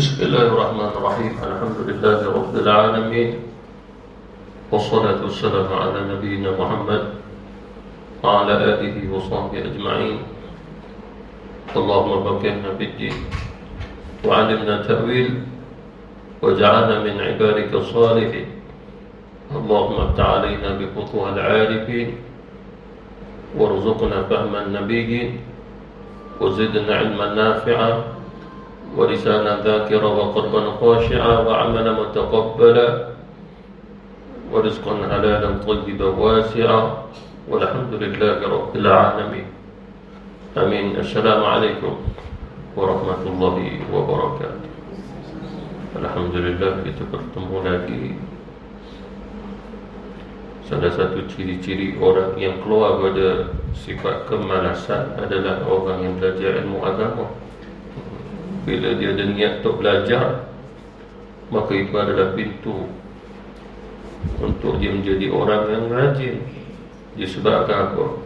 Bismillahirrahmanirrahim. Alhamdulillahi Rabbil Alamin. Wassalatu wassalamu ala nabiyyina Muhammad wa ala alihi wa sahbihi ajma'in. Allahumma bakirna bid-din wa 'allimna ta'wil wa ja'alna min 'ibadika salihin. Allahumma aftah 'alaina bi futuhil 'arifin warzuqna fahman nabiyyin wa zidna 'ilman nafi'a ولسانا ذاكرا وقلبا خاشعا وعملا متقبلا ورزقا حلالا طيبا واسعا والحمد لله رب العالمين. Amin. Assalamualaikum warahmatullahi wabarakatuh. Alhamdulillah, kita bertemu lagi. Salah satu ciri-ciri orang yang keluar pada sifat kemalasan adalah orang yang belajar ilmu agama. Bila dia ada niat untuk belajar, maka itu adalah pintu untuk dia menjadi orang yang rajin. Disebabkan apa?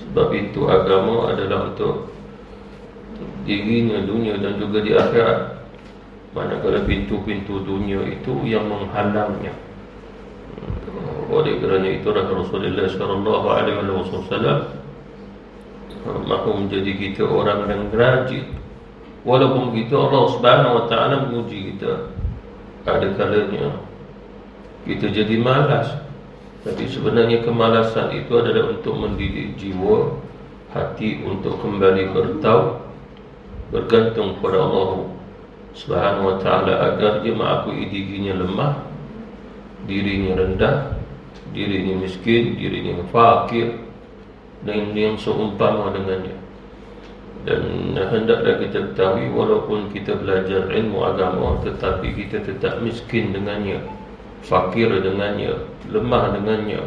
Sebab pintu agama adalah untuk dirinya, dunia dan juga di akhirat. Manakala pintu-pintu dunia itu yang menghalangnya. Oleh kerana itulah Rasulullah SAW mahu menjadi kita orang yang rajin. Walaupun begitu Allah Subhanahu wa taala menguji kita. Ada kalanya kita jadi malas. Tapi sebenarnya kemalasan itu adalah untuk mendidik jiwa, hati untuk kembali bergantung kepada Allah Subhanahu wa taala agar dia mengakui dirinya lemah, dirinya rendah, dirinya miskin, dirinya fakir dan yang seumpama dengannya. Dan hendaklah kita ketahui, walaupun kita belajar ilmu agama, tetapi kita tetap miskin dengannya, fakir dengannya, lemah dengannya.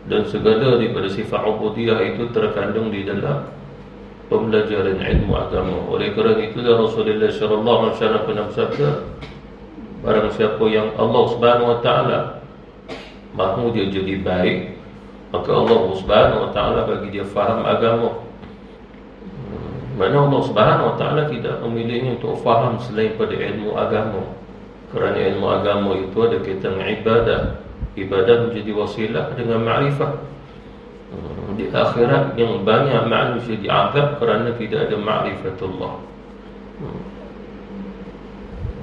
Dan segala daripada sifat ubudiyah itu terkandung di dalam pembelajaran ilmu agama. Oleh kerana itulah Rasulullah SAW pernah bersabda, barang siapa yang Allah Subhanahu wa taala mahu dia jadi baik, maka Allah Subhanahu wa taala bagi dia faham agama. Mana Allah Subhanahu wa taala tidak memilihnya untuk faham selain pada ilmu agama. Kerana ilmu agama itu ada kaitan ibadah. Ibadah menjadi wasilah dengan ma'rifah. Di akhirat yang banyak manusia diazab kerana tidak ada ma'rifatullah.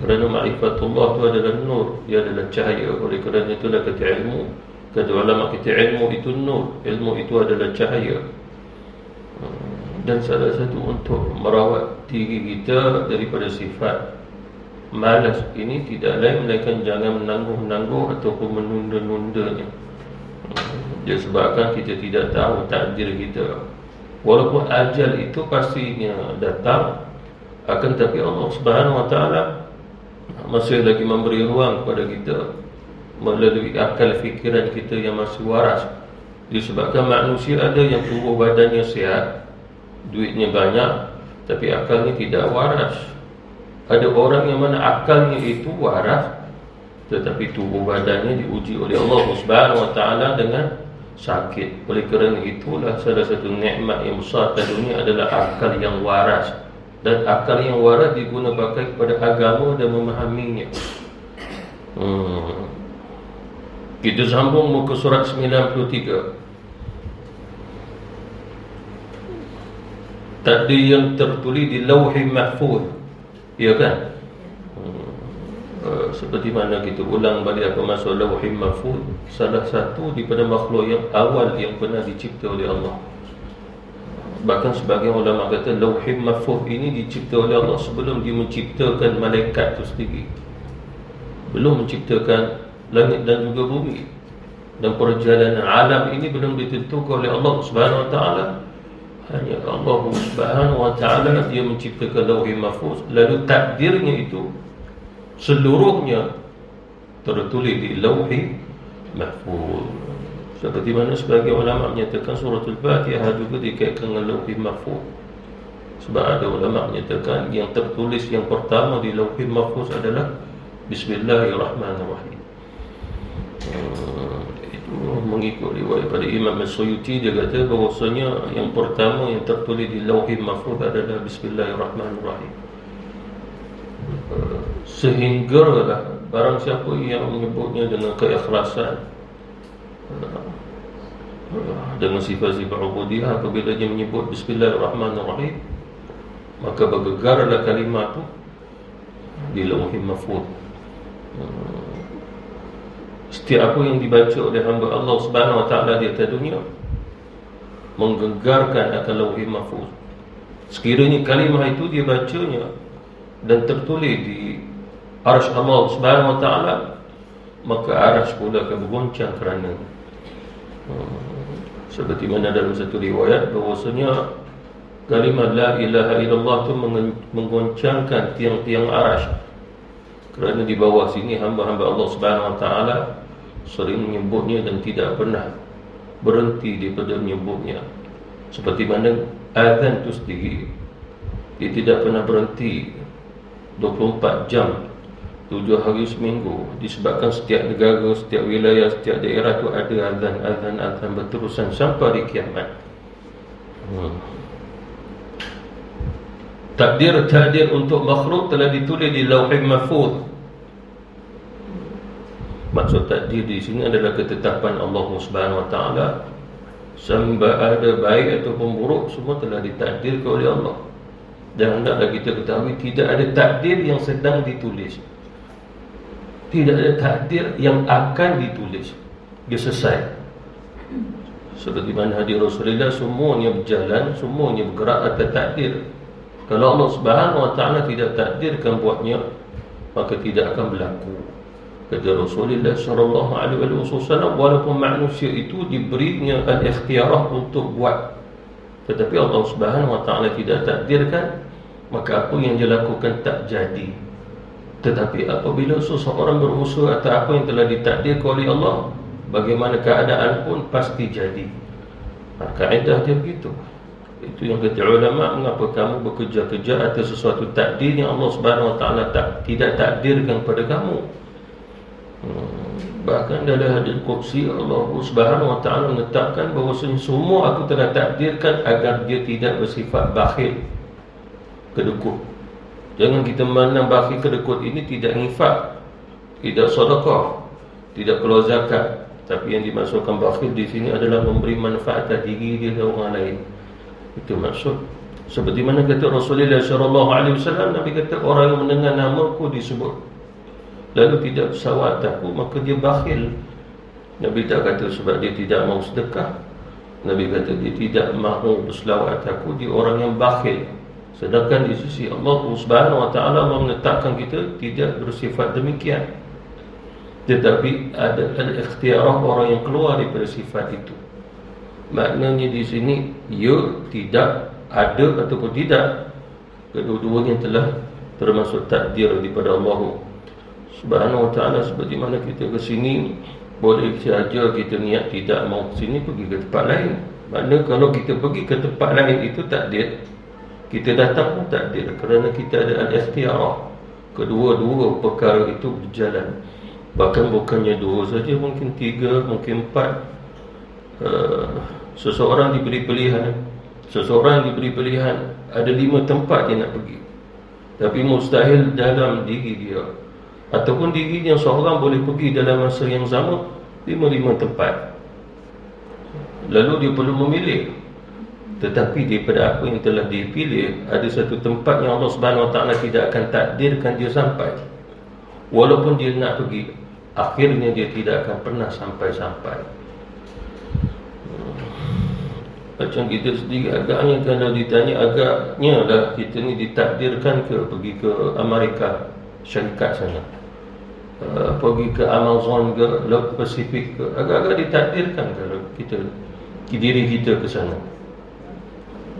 Kerana ma'rifatullah itu adalah nur, dia adalah cahaya. Oleh kerana itulah kata ilmu, kata ulama kita, ilmu itu nur, ilmu itu adalah cahaya. Dan salah satu untuk merawat diri kita daripada sifat malas ini tidak lain melainkan jangan menangguh-nangguh ataupun menunda-nundanya. Disebabkan kita tidak tahu takdir kita. Walaupun ajal itu pastinya datang, akan tapi Allah Subhanahu wa taala masih lagi memberi ruang kepada kita melalui akal fikiran kita yang masih waras. Disebabkan manusia ada yang tubuh badannya sihat, duitnya banyak, tapi akalnya tidak waras. Ada orang yang mana akalnya itu waras, tetapi tubuh badannya diuji oleh Allah Subhanahu wa taala dengan sakit. Oleh kerana itulah salah satu nikmat yang besar pada dunia adalah akal yang waras. Dan akal yang waras diguna pakai kepada agama dan memahaminya. Kita sambung muka surat 93. Takdir yang tertulis di Lauhi Mahfuz. Ya kan? Seperti mana kita ulang balik apa maksud Lauhi Mahfuz, salah satu daripada makhluk yang awal yang pernah dicipta oleh Allah. Bahkan sebagian ulama kata Lauhi Mahfuz ini dicipta oleh Allah sebelum dia menciptakan malaikat itu sendiri, belum menciptakan langit dan juga bumi, dan perjalanan alam ini belum ditentukan oleh Allah Subhanahu Wa Taala. Hanya Allah Subhanahu Wa Taala dia menciptakan Lauhi Mahfuz, lalu takdirnya itu seluruhnya tertulis di Lauhi Mahfuz. Seperti mana sebagian ulama menyatakan suratul Fatihah juga dikaitkan dengan Lauhi Mahfuz. Sebab ada ulama menyatakan yang tertulis yang pertama di Lauhi Mahfuz adalah Bismillahirrahmanirrahim. Itu mengikut riwayat pada Imam As-Suyuti, dia kata bahawasanya yang pertama yang tertulis di Lauhi Mahfuz adalah Bismillahirrahmanirrahim. Sehinggalah barang siapa yang menyebutnya dengan keikhlasan, dengan sifat-sifat ubudiyah, apabila dia menyebut Bismillahirrahmanirrahim, maka bergegarlah kalimat itu di Lauhi Mahfuz. Setiap apa yang dibaca oleh hamba Allah Subhanahu Wa Taala di atas dunia menggegarkan akan Lauhi Mahfuz. Sekiranya kalimah itu dia bacanya dan tertulis di arsy Allah Subhanahu Wa Taala, maka arsy pula akan bergoncang kerana seperti mana dalam satu riwayat bahawasanya kalimah la ilaha illallah itu menggoncangkan tiang-tiang arsy, kerana di bawah sini hamba-hamba Allah Subhanahu Wa Taala sering menyebutnya dan tidak pernah berhenti daripada menyebutnya. Seperti mana azan itu sendiri, dia tidak pernah berhenti 24 jam 7 hari seminggu, disebabkan setiap negara, setiap wilayah, setiap daerah itu ada azan berterusan sampai hari kiamat. Takdir untuk makhluk telah ditulis di Lauhi Mahfuz. Maksud takdir di sini adalah ketetapan Allah Subhanahu Wa Taala. Sama ada baik ataupun buruk, semua telah ditakdirkan oleh Allah. Dan hendaklah kita ketahui tidak ada takdir yang sedang ditulis, tidak ada takdir yang akan ditulis. Dia selesai. Seperti mana hadis Rasulullah, semuanya berjalan, semuanya bergerak atas takdir. Kalau Allah Subhanahu Wa Taala tidak takdirkan buatnya, maka tidak akan berlaku. Kata Rasulullah sallallahu alaihi wasallam, walaupun manusia itu diberinya al-ikhtiyarah untuk buat, tetapi Allah Subhanahu Wa Taala tidak takdirkan, maka apa yang dia lakukan tak jadi. Tetapi apabila seseorang berusaha atas apa yang telah ditakdirkan oleh Allah, bagaimana keadaan pun pasti jadi. Kaedah dia begitu. Itu yang kata ulama, mengapa kamu bekerja-kerja atas sesuatu takdir yang Allah Subhanahu Wa Taala tidak takdirkan pada kamu. Bahkan dalam hadis qudsi Allah Subhanahu Wa Taala menetapkan bahawa semua aku telah takdirkan agar dia tidak bersifat bakhil, kedekut. Jangan kita memandang bakhil kedekut ini tidak infak, tidak sedekah, tidak keluar zakat. Tapi yang dimaksudkan bakhil di sini adalah memberi manfaat atas diri dia dan orang lain. Itu maksud. Seperti mana kata Rasulullah sallallahu alaihi wasallam, Nabi kata orang yang mendengar namaku disebut lalu tidak bersawat aku, maka dia bakhil. Nabi tak kata sebab dia tidak mahu sedekah. Nabi kata dia tidak mahu berselawat aku, dia orang yang bakhil. Sedangkan di sisi Allah Subhanahu Wa Taala menetapkan kita tidak bersifat demikian, tetapi ada al-ikhtiyarah, orang yang keluar daripada sifat itu. Maknanya di sini ya tidak ada ataupun tidak, kedua-duanya telah termasuk takdir daripada Allah Subhanahu Wa Taala. Seperti mana kita ke sini, boleh saja kita niat tidak mau ke sini, pergi ke tempat lain. Maknanya kalau kita pergi ke tempat lain itu takdir, kita datang pun takdir, kerana kita ada al-ikhtiyarah. Kedua-dua perkara itu berjalan. Bahkan bukannya dua saja, mungkin tiga, mungkin empat. seseorang diberi pilihan, ada 5 tempat dia nak pergi, tapi mustahil dalam diri dia ataupun dirinya seorang boleh pergi dalam masa yang sama 5 tempat. Lalu dia perlu memilih. Tetapi daripada apa yang telah dipilih, ada satu tempat yang Allah Subhanahu Wa Taala tidak akan takdirkan dia sampai. Walaupun dia nak pergi, akhirnya dia tidak akan pernah sampai-sampai. Macam kita sendiri agaknya, kalau ditanya, agaknya lah kita ni ditakdirkan ke pergi ke Amerika Syarikat sana, pergi ke Amazon ke Laut Pasifik ke, agak-agak ditakdirkan kalau kita, diri kita ke sana.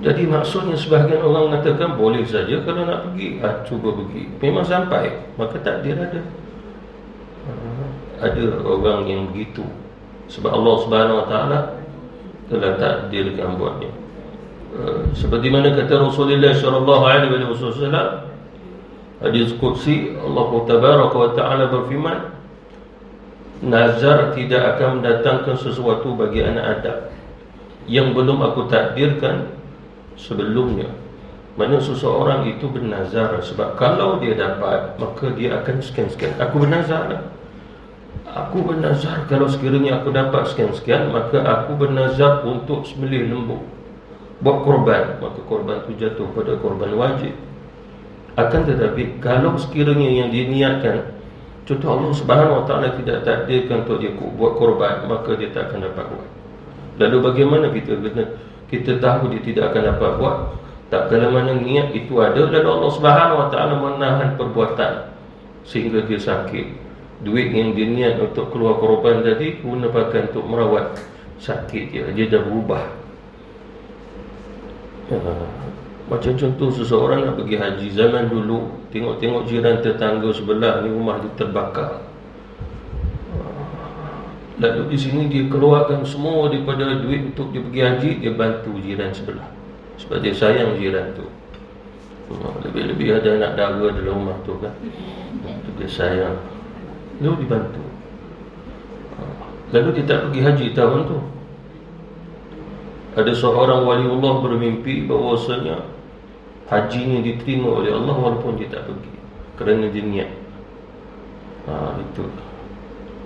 Jadi maksudnya sebahagian orang mengatakan boleh saja kalau nak pergi, cuba pergi, memang sampai, maka takdir ada. Ada orang yang begitu sebab Allah Subhanahu Wa Taala telah takdirkan buatnya. Seperti mana kata Rasulullah sallallahu alaihi wasallam, hadis qudsi, Allah Tabaraka wa Taala berfirman, nazar tidak akan mendatangkan sesuatu bagi anak Adam yang belum aku takdirkan sebelumnya. Mana seseorang itu bernazar, sebab kalau dia dapat, maka dia akan sekian-sekian. Aku bernazar kalau sekiranya aku dapat sekian-sekian, maka aku bernazar untuk sembelih lembu, buat korban, maka korban itu jatuh pada korban wajib. Akan tetapi kalau sekiranya yang diniatkan, contoh Allah Subhanahu Wa Taala tidak takdirkan untuk dia buat korban, maka dia tak akan dapat buat. Lalu bagaimana kita tahu dia tidak akan dapat buat? Tak kala mana niat itu ada, lalu Allah Subhanahu Wa Taala menahan perbuatan sehingga dia sakit. Duit yang dia niat untuk keluar korban tadi gunakan untuk merawat sakit dia dah berubah. Macam contoh seseorang nak pergi haji zaman dulu, tengok-tengok jiran tetangga sebelah ni rumah dia terbakar. Lalu di sini dia keluarkan semua daripada duit untuk dia pergi haji, dia bantu jiran sebelah sebab dia sayang jiran tu. Lebih-lebih ada anak dara dalam rumah tu kan, dia sayang, lalu dibantu. Lalu dia tak pergi haji tahun tu. Ada seorang waliullah bermimpi bahawasanya hajinya diterima oleh Allah walaupun dia tak pergi, kerana dia niat. Itu.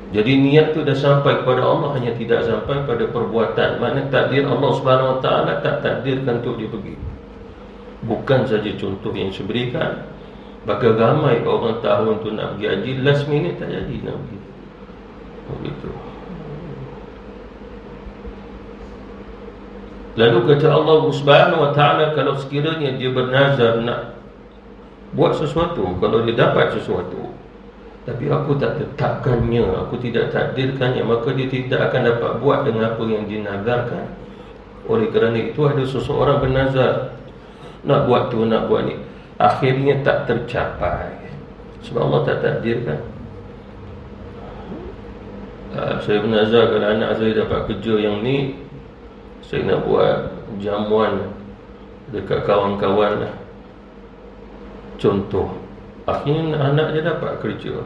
Jadi niat tu dah sampai kepada Allah, hanya tidak sampai pada perbuatan. Maknanya takdir Allah Subhanahu Wa Taala tak takdirkan untuk dia pergi. Bukan saja contoh yang saya berikan, bahkan ramai orang tahun tu nak pergi haji, last minute tak jadi nak pergi. Begitu. Lalu kata Allah Subhanahu Wa Taala, kalau sekiranya dia bernazar nak buat sesuatu, kalau dia dapat sesuatu, tapi aku tak tetapkannya, aku tidak takdirkannya, maka dia tidak akan dapat buat dengan apa yang dinazarkan. Oleh kerana itu ada seseorang bernazar nak buat tu, nak buat ni, akhirnya tak tercapai sebab Allah tak takdirkan. Saya bernazar kalau anak saya dapat kerja yang ni, saya nak buat jamuan dekat kawan-kawan lah, contoh. Akhirnya anak dia dapat kerja,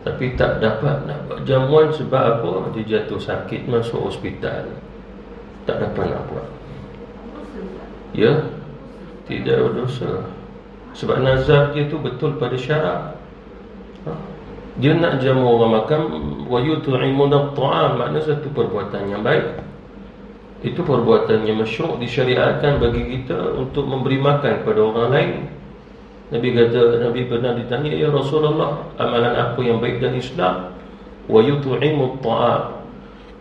tapi tak dapat nak buat jamuan sebab apa? Dia jatuh sakit, masuk hospital, tak dapat nak buat. Ya, tidak berdosa sebab nazar dia tu betul pada syarak. Dia nak jamu orang makan, wa yut'imuna at-ta'am, maknanya satu perbuatan yang baik. Itu perbuatan yang masyru' disyariatkan bagi kita untuk memberi makan kepada orang lain. Nabi kata, Nabi pernah ditanya, ya Rasulullah, amalan apa yang baik dan Islam? Wa yut'imu at-ta'am,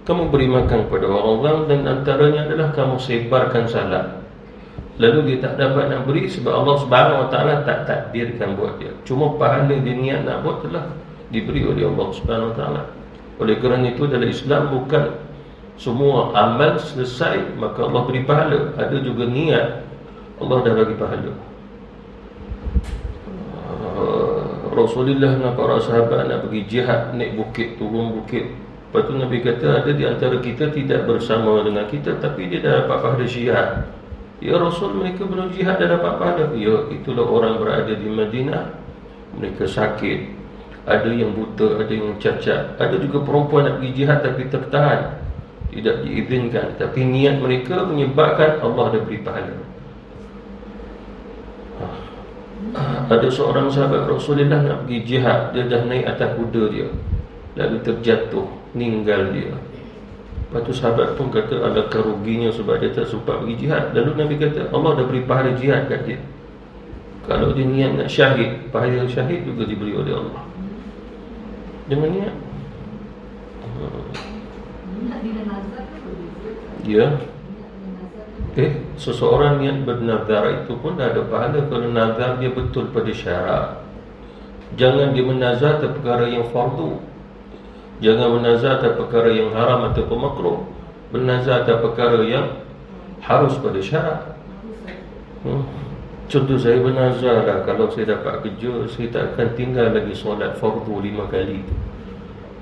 kamu beri makan kepada orang-orang, dan antaranya adalah kamu sebarkan salam. Lalu dia tak dapat nak beri sebab Allah Subhanahu Wa Taala tak takdirkan buat dia. Cuma pahala dia niat nak buat telah diberi oleh Allah Subhanahu Wa Taala. Oleh kerana itu dalam Islam bukan semua amal selesai maka Allah beri pahala. Ada juga niat, Allah dah bagi pahala. Rasulullah dan para sahabat nak pergi jihad, naik bukit, turun bukit. Lepas tu Nabi kata, ada di antara kita tidak bersama dengan kita, tapi dia dah dapat pahala jihad. Ya Rasul, mereka belum jihad dah dapat pahala. Ya, itulah orang berada di Madinah, mereka sakit, ada yang buta, ada yang cacat, ada juga perempuan nak pergi jihad tapi tertahan. tidak diizinkan, tapi niat mereka menyebabkan Allah ada beri pahala. Ada seorang sahabat Rasulullah nak pergi jihad, dia dah naik atas kuda dia, lalu terjatuh, meninggal dia. Lepas tu sahabat pun kata adakah ruginya sebab dia tak sempat pergi jihad. Lalu Nabi kata Allah dah beri pahala jihad kat dia. Kalau dia niat nak syahid, pahala syahid juga diberi oleh Allah. Jangan niat. Ya. Seseorang niat bernazar itu pun dah ada pahala kalau nazar dia betul pada syarat. Jangan dia menazar atas perkara yang fardu. Jangan menazar atas perkara yang haram atau makruh. Bernazar atas perkara yang harus pada syarat. Contoh saya bernazar lah, kalau saya dapat kerja, saya tak akan tinggal lagi solat fardu 5 kali.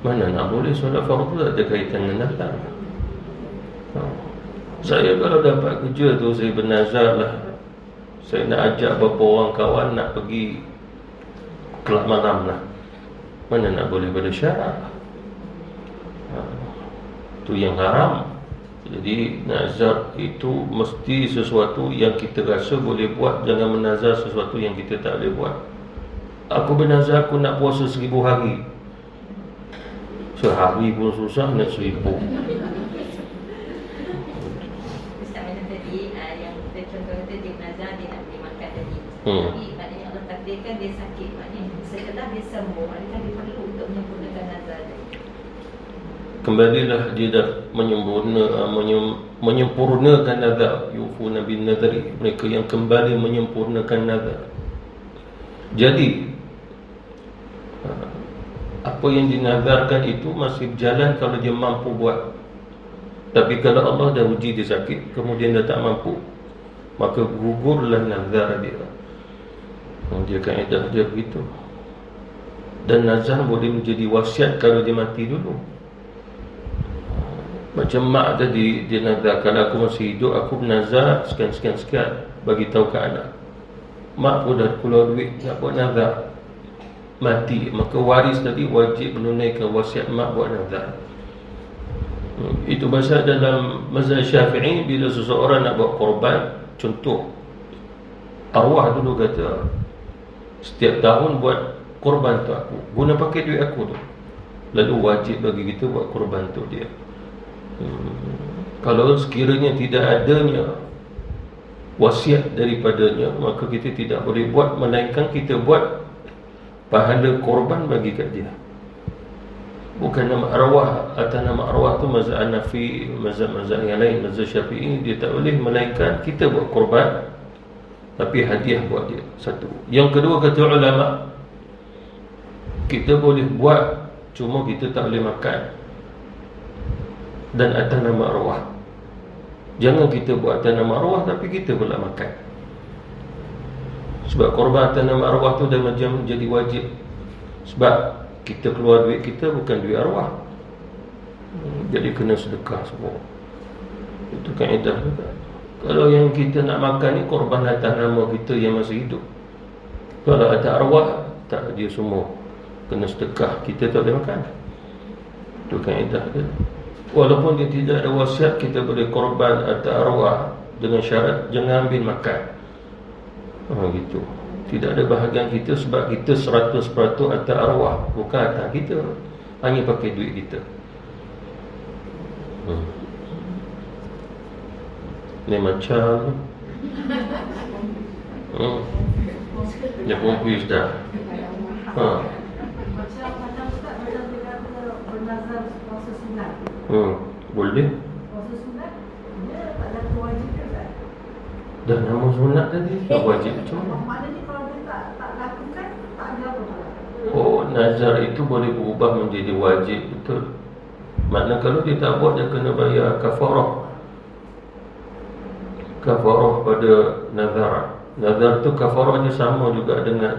Mana nak boleh solat fardu tak ada kaitan dengan nazar. Saya kalau dapat kerja tu, saya bernazar lah, saya nak ajak beberapa orang kawan nak pergi kelab malam lah. Mana nak boleh pada syarat. Tu yang haram. Jadi nazar itu mesti sesuatu yang kita rasa boleh buat. Jangan menazar sesuatu yang kita tak boleh buat. Aku bernazar aku nak puasa 1000 hari. Sehari pun susah, nak 1000. Tapi maknanya Allah takdirkan dia sakit, maknanya setelah dia sembuh, maknanya dia perlu untuk menyempurnakan nazar. Kembalilah dia dah menyempurnakan nazar. Yufuna bin nadri, mereka yang kembali menyempurnakan nazar. Jadi apa yang dinazarkan itu masih berjalan kalau dia mampu buat. Tapi kalau Allah dah uji dia sakit, kemudian dia tak mampu, maka gugurlah nazar dia. Dia kaedah dia begitu. Dan nazar boleh menjadi wasiat kalau dia mati dulu. Macam mak tadi, dia nazar, kalau aku masih hidup, aku bernazar sekian-sekian bagi tahu ke anak. Mak pun dah keluar duit nak buat nazar, mati, maka waris tadi wajib menunaikan wasiat mak buat nazar. Itu bahasa dalam mazhab Syafi'i, bila seseorang nak buat korban, contoh arwah dulu kata, setiap tahun buat korban tu aku, guna pakai duit aku tu, lalu wajib bagi kita buat korban tu dia. Kalau sekiranya tidak adanya wasiat daripadanya, maka kita tidak boleh buat, melainkan kita buat pahala korban bagi kat dia. Bukan nama arwah, atas nama arwah tu mazhab Hanafi, mazhab yang lain, mazhab Syafi'i, dia tak boleh, melainkan kita buat korban tapi hadiah buat dia. Satu. Yang kedua, kata ulama, kita boleh buat, cuma kita tak boleh makan, dan atas nama arwah. Jangan kita buat atas nama arwah tapi kita pula makan. Sebab korban atas nama arwah tu dah macam jadi wajib. Sebab kita keluar duit kita, bukan duit arwah. Jadi kena sedekah semua. Itu kaedah juga. Kalau yang kita nak makan ni korban atas nama kita yang masih hidup. Kalau atas arwah, tak, dia semua kena sedekah, kita tak boleh makan. Itu kaedah dia. Walaupun dia tidak ada wasiat, kita boleh korban atas arwah dengan syarat jangan ambil makan. Gitu. Tidak ada bahagian kita, sebab kita 100% atas arwah, bukan atas kita. Hanya pakai duit kita. Ni macam dia confused dah. Boleh. Dah nama sunat tadi, tak wajib macam mana? Maknanya kalau dia tak lakukan, tak ada apa-apa. Oh, nazar itu boleh berubah menjadi wajib, betul. Maknanya kalau dia tak buat, dia kena bayar kafarah. Kafarah pada nazar. Nazar tu kafarahnya sama juga dengan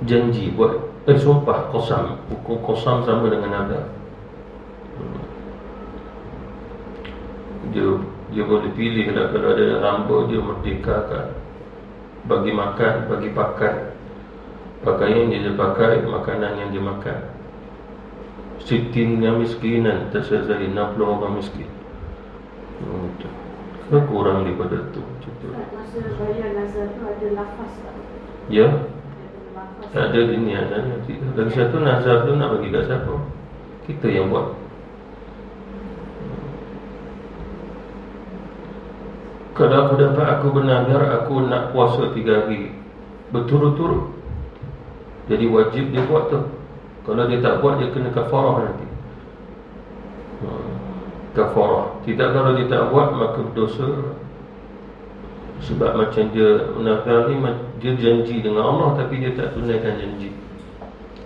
janji buat, sumpah, qasam. Hukum qasam sama dengan nazar. Dia boleh pilih lah, kalau ada hamba dia merdekakan, bagi makan, bagi pakai, pakaian yang dia pakai, makanan yang dia makan. 60 miskinan, tersesai 60 orang miskin. Kurang daripada tu. Masa bayar nazar tu ada lafaz tak? Ya, Lafaz. tak ada ini adanya. Lagi satu nazar tu nak bagi kat siapa? Kita yang buat. Kalau aku dapat, aku bernazar aku nak puasa 3 hari berturut-turut, jadi wajib dia buat tu. Kalau dia tak buat, dia kena kafarah nanti. Kafarah. Tidak, kalau dia tak buat, maka berdosa. Sebab macam dia nazar ni, dia janji dengan Allah tapi dia tak tunaikan janji.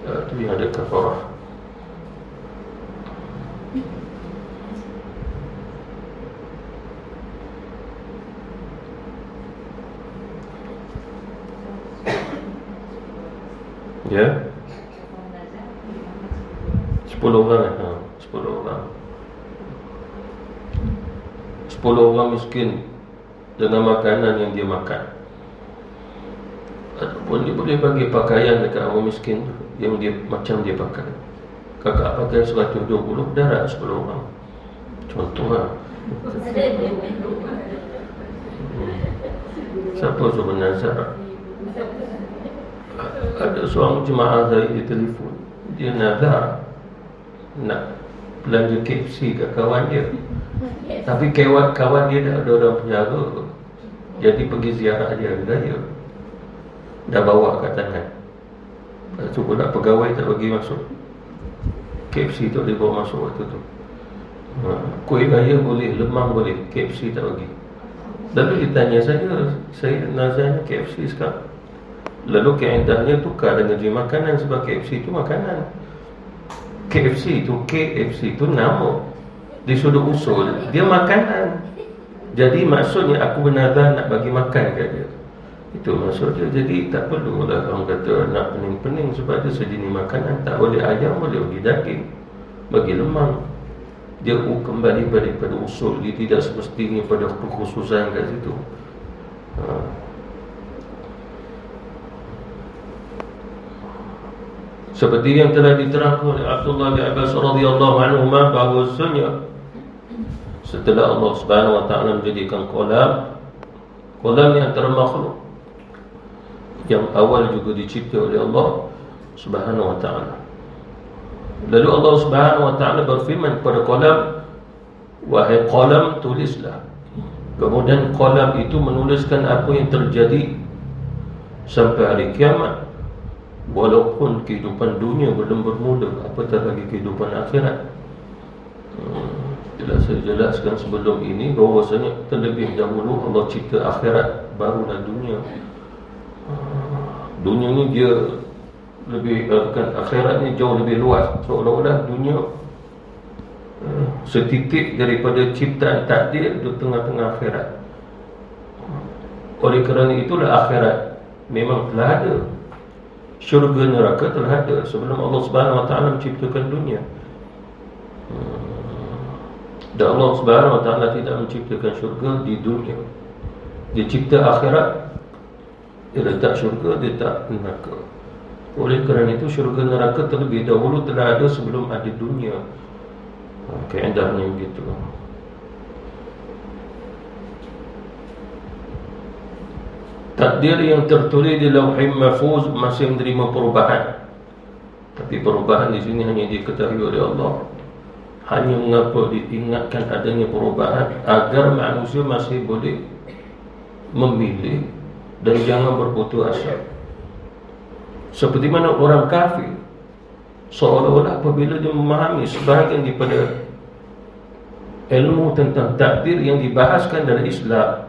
Itu yang ada kafarah. Ya, 10 orang. 10 orang. 10 orang miskin dengan makanan yang dia makan. Ataupun dia boleh bagi pakaian dekat orang miskin yang dia macam dia pakai. Kakak pakai 120 darat 10 orang. Contoh lah. Siapa suruh nazar? Ada seorang jemaah saya di telefon, dia nazar nak belanja KFC kat kawan dia. Tapi kawan dia dah ada orang penjara, jadi pergi ziarah dia gaya. Dah bawa kat tangan. Lepas tu pula pegawai tak bagi masuk. KFC tak boleh bawa masuk waktu tu. Kuih raya boleh, lemang boleh, KFC tak bagi. Lalu dia tanya saya nazarnya KFC sekarang. Lalu keedahnya tukar dengan jenis makanan, sebab KFC itu makanan. KFC itu nama. Di sudut usul dia makanan. Jadi maksudnya aku bernazar nak bagi makan kat dia. Itu maksud dia. Jadi tak perlu lah orang kata nak pening-pening, sebab dia sejenis makanan. Tak boleh ayam, boleh bagi daging, bagi lemang. Dia kembali pada usul. Dia tidak semestinya pada kekhususan kat situ. Seperti yang telah diterangkan oleh Abdullah bin Abbas radhiyallahu anhu, bahawasanya setelah Allah Subhanahu wa taala menjadikan kolam yang termakhluk, yang awal juga dicipta oleh Allah Subhanahu wa taala. Lalu Allah Subhanahu wa taala berfirman kepada kolam, wahai kolam, tulislah. Kemudian kolam itu menuliskan apa yang terjadi sampai hari kiamat. Walaupun kehidupan dunia belum bermula, apatah lagi kehidupan akhirat. Jelas saya jelaskan sebelum ini bahawasanya terlebih dahulu Allah cipta akhirat, barulah dunia. Dunia ni dia lebih, akhirat ni jauh lebih luas. Seolah-olah dunia setitik daripada ciptaan takdir di tengah-tengah akhirat. Oleh kerana itulah akhirat memang telah ada. Syurga neraka telah ada sebelum Allah Subhanahu wa taala menciptakan dunia. Dan Allah Subhanahu wa taala tidak menciptakan syurga di dunia. Dia cipta akhirat, dia letak syurga, dia letak neraka. Oleh kerana itu syurga neraka terlebih dahulu telah ada sebelum ada dunia. Keedahnya begitu. Takdir yang tertulis di Lauhul Mahfuz masih menerima perubahan. Tapi perubahan di sini hanya diketahui oleh Allah. Hanya mengapa diingatkan adanya perubahan, agar manusia masih boleh memilih dan jangan berputus asa. Seperti mana orang kafir, seolah-olah apabila dia memahami sebahagian daripada ilmu tentang takdir yang dibahaskan dalam Islam,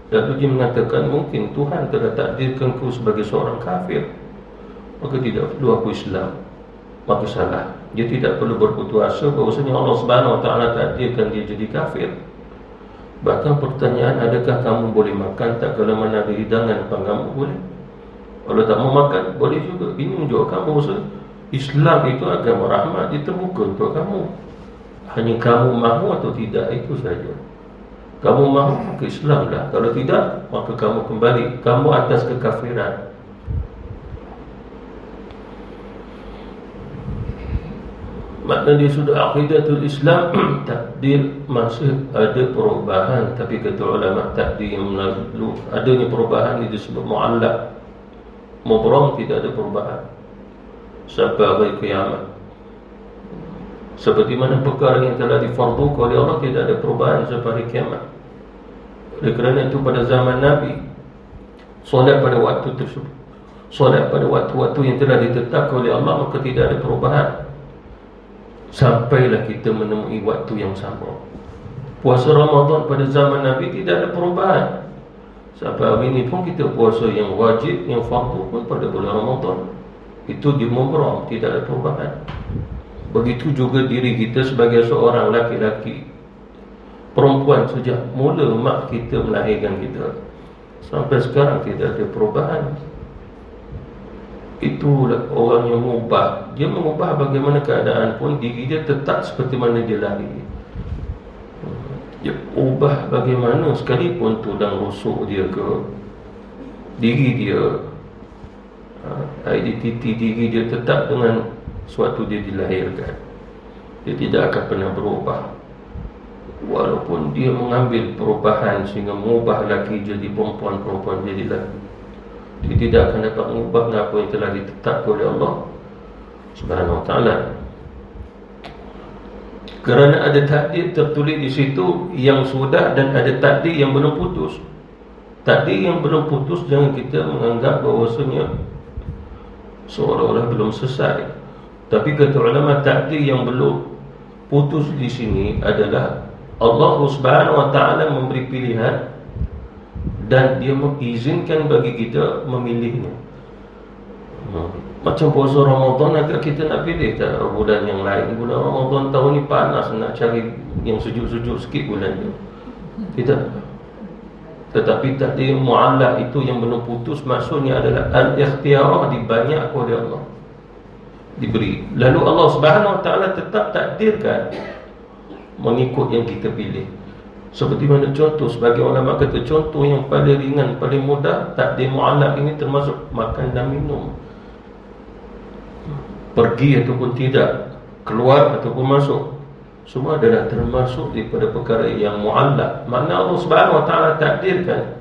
lalu dia mengatakan mungkin Tuhan telah takdirkanku sebagai seorang kafir, maka tidak perlu aku Islam, maka salah. Dia tidak perlu berputus asa bahawasanya Allah Subhanahu wa taala takdirkan dia jadi kafir. Bahkan pertanyaan, adakah kamu boleh makan tak kalau mana ada hidangan depan kamu? Boleh. Kalau tak mau makan, boleh juga. Ini menunjukkan bahawa Islam itu agama rahmat, dia terbuka untuk kamu. Hanya kamu mahu atau tidak, itu saja. Kamu mahu ke Islam lah. Kalau tidak, maka kamu kembali, kamu atas kekafiran. Makna dia sudah aqidatul Islam. Takdir masih ada perubahan, tapi kata ulama takdir yang lalu adanya perubahan itu disebut mu'allaq. Mubram tidak ada perubahan sampai hari kiamat. Seperti mana perkara yang telah difardukan oleh Allah tidak ada perubahan sampai hari kiamat. Oleh kerana itu pada zaman Nabi, solat pada waktu tersebut, solat pada waktu-waktu yang telah ditetapkan oleh Allah, maka tidak ada perubahan sampailah kita menemui waktu yang sama. Puasa Ramadan pada zaman Nabi tidak ada perubahan. Sampai hari ini pun kita puasa yang wajib, yang fardu pun pada bulan Ramadan. Itu di mubram, tidak ada perubahan. Begitu juga diri kita sebagai seorang laki-laki, perempuan sejak mula mak kita melahirkan kita sampai sekarang tidak ada perubahan. Itulah orang yang mengubah. Dia mengubah bagaimana keadaan pun, diri dia tetap seperti mana dia lahir. Dia ubah bagaimana sekalipun tulang rusuk dia ke, diri dia, identiti diri dia tetap dengan suatu dia dilahirkan. Dia tidak akan pernah berubah. Walaupun dia mengambil perubahan sehingga mengubah lelaki jadi perempuan, perempuan jadi lelaki, dia tidak akan dapat mengubah apa yang telah ditetapkan oleh Allah Subhanahu wa ta'ala. Kerana ada takdir tertulis di situ yang sudah, dan ada takdir yang belum putus. Takdir yang belum putus jangan kita menganggap bahawasanya seolah-olah belum selesai. Tapi kata ulama, takdir yang belum putus di sini adalah Allah Subhanahu wa ta'ala memberi pilihan dan dia mengizinkan bagi kita memilihnya. Macam puasa Ramadan, agak kita nak pilih tak bulan yang lain. Bulan Ramadan tahun ni panas, nak cari yang sejuk-sejuk sikit bulan ni. Tidak. Tetapi takdir mu'allaq itu yang belum putus, maksudnya adalah al-ikhtiyarah dibanyak oleh Allah, diberi. Lalu Allah Subhanahu wa ta'ala tetap takdirkan mengikut yang kita pilih. Seperti mana contoh, sebagai ulama kata contoh yang paling ringan, paling mudah, takdir mu'allaq ini termasuk makan dan minum, pergi ataupun tidak, keluar ataupun masuk, semua adalah termasuk daripada perkara yang mu'allaq. Makna Allah Subhanahu wa ta'ala takdirkan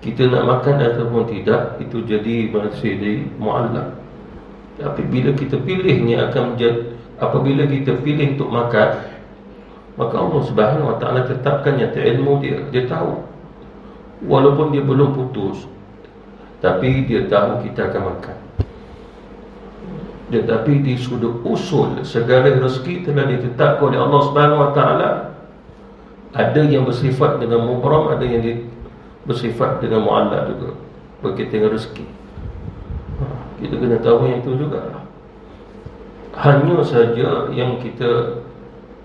kita nak makan ataupun tidak, itu jadi masih di mu'allaq. Tapi bila kita pilihnya akan menjadi, apabila kita pilih untuk makan, maka Allah Subhanahu wa ta'ala tetapkan nyata ilmu dia. Dia tahu, walaupun dia belum putus, tapi dia tahu kita akan makan. Tetapi di sudut usul, segala rezeki telah ditetapkan oleh Allah Subhanahu wa ta'ala. Ada yang bersifat dengan mubram, ada yang bersifat dengan mu'allaq juga, berkaitan dengan rezeki. Kita kena tahu yang itu juga. Hanya saja yang kita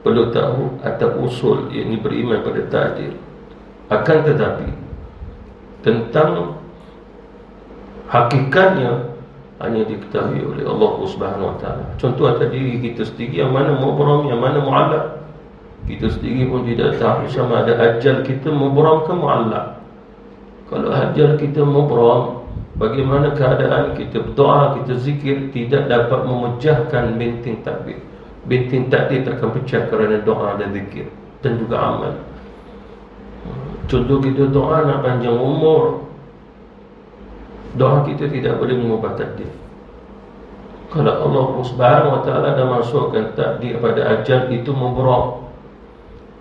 perlu tahu atas usul, yakni beriman pada takdir. Akan tetapi tentang hakikatnya hanya diketahui oleh Allah Subhanahu wa ta'ala. Contoh atas diri kita sendiri, yang mana mubram, yang mana mu'allaq. Kita sendiri pun tidak tahu sama ada ajal kita mubram ke mu'allaq. Kalau ajal kita mubram, bagaimana keadaan kita berdoa, kita zikir, tidak dapat memecahkan binting takdir. Binting takdir tak akan pecah kerana doa dan zikir dan juga amal. Contoh kita doa nak panjang umur, doa kita tidak boleh mengubah takdir. Kalau Allah Subhanahu wa ta'ala dah masukkan takdir pada ajal itu mubram,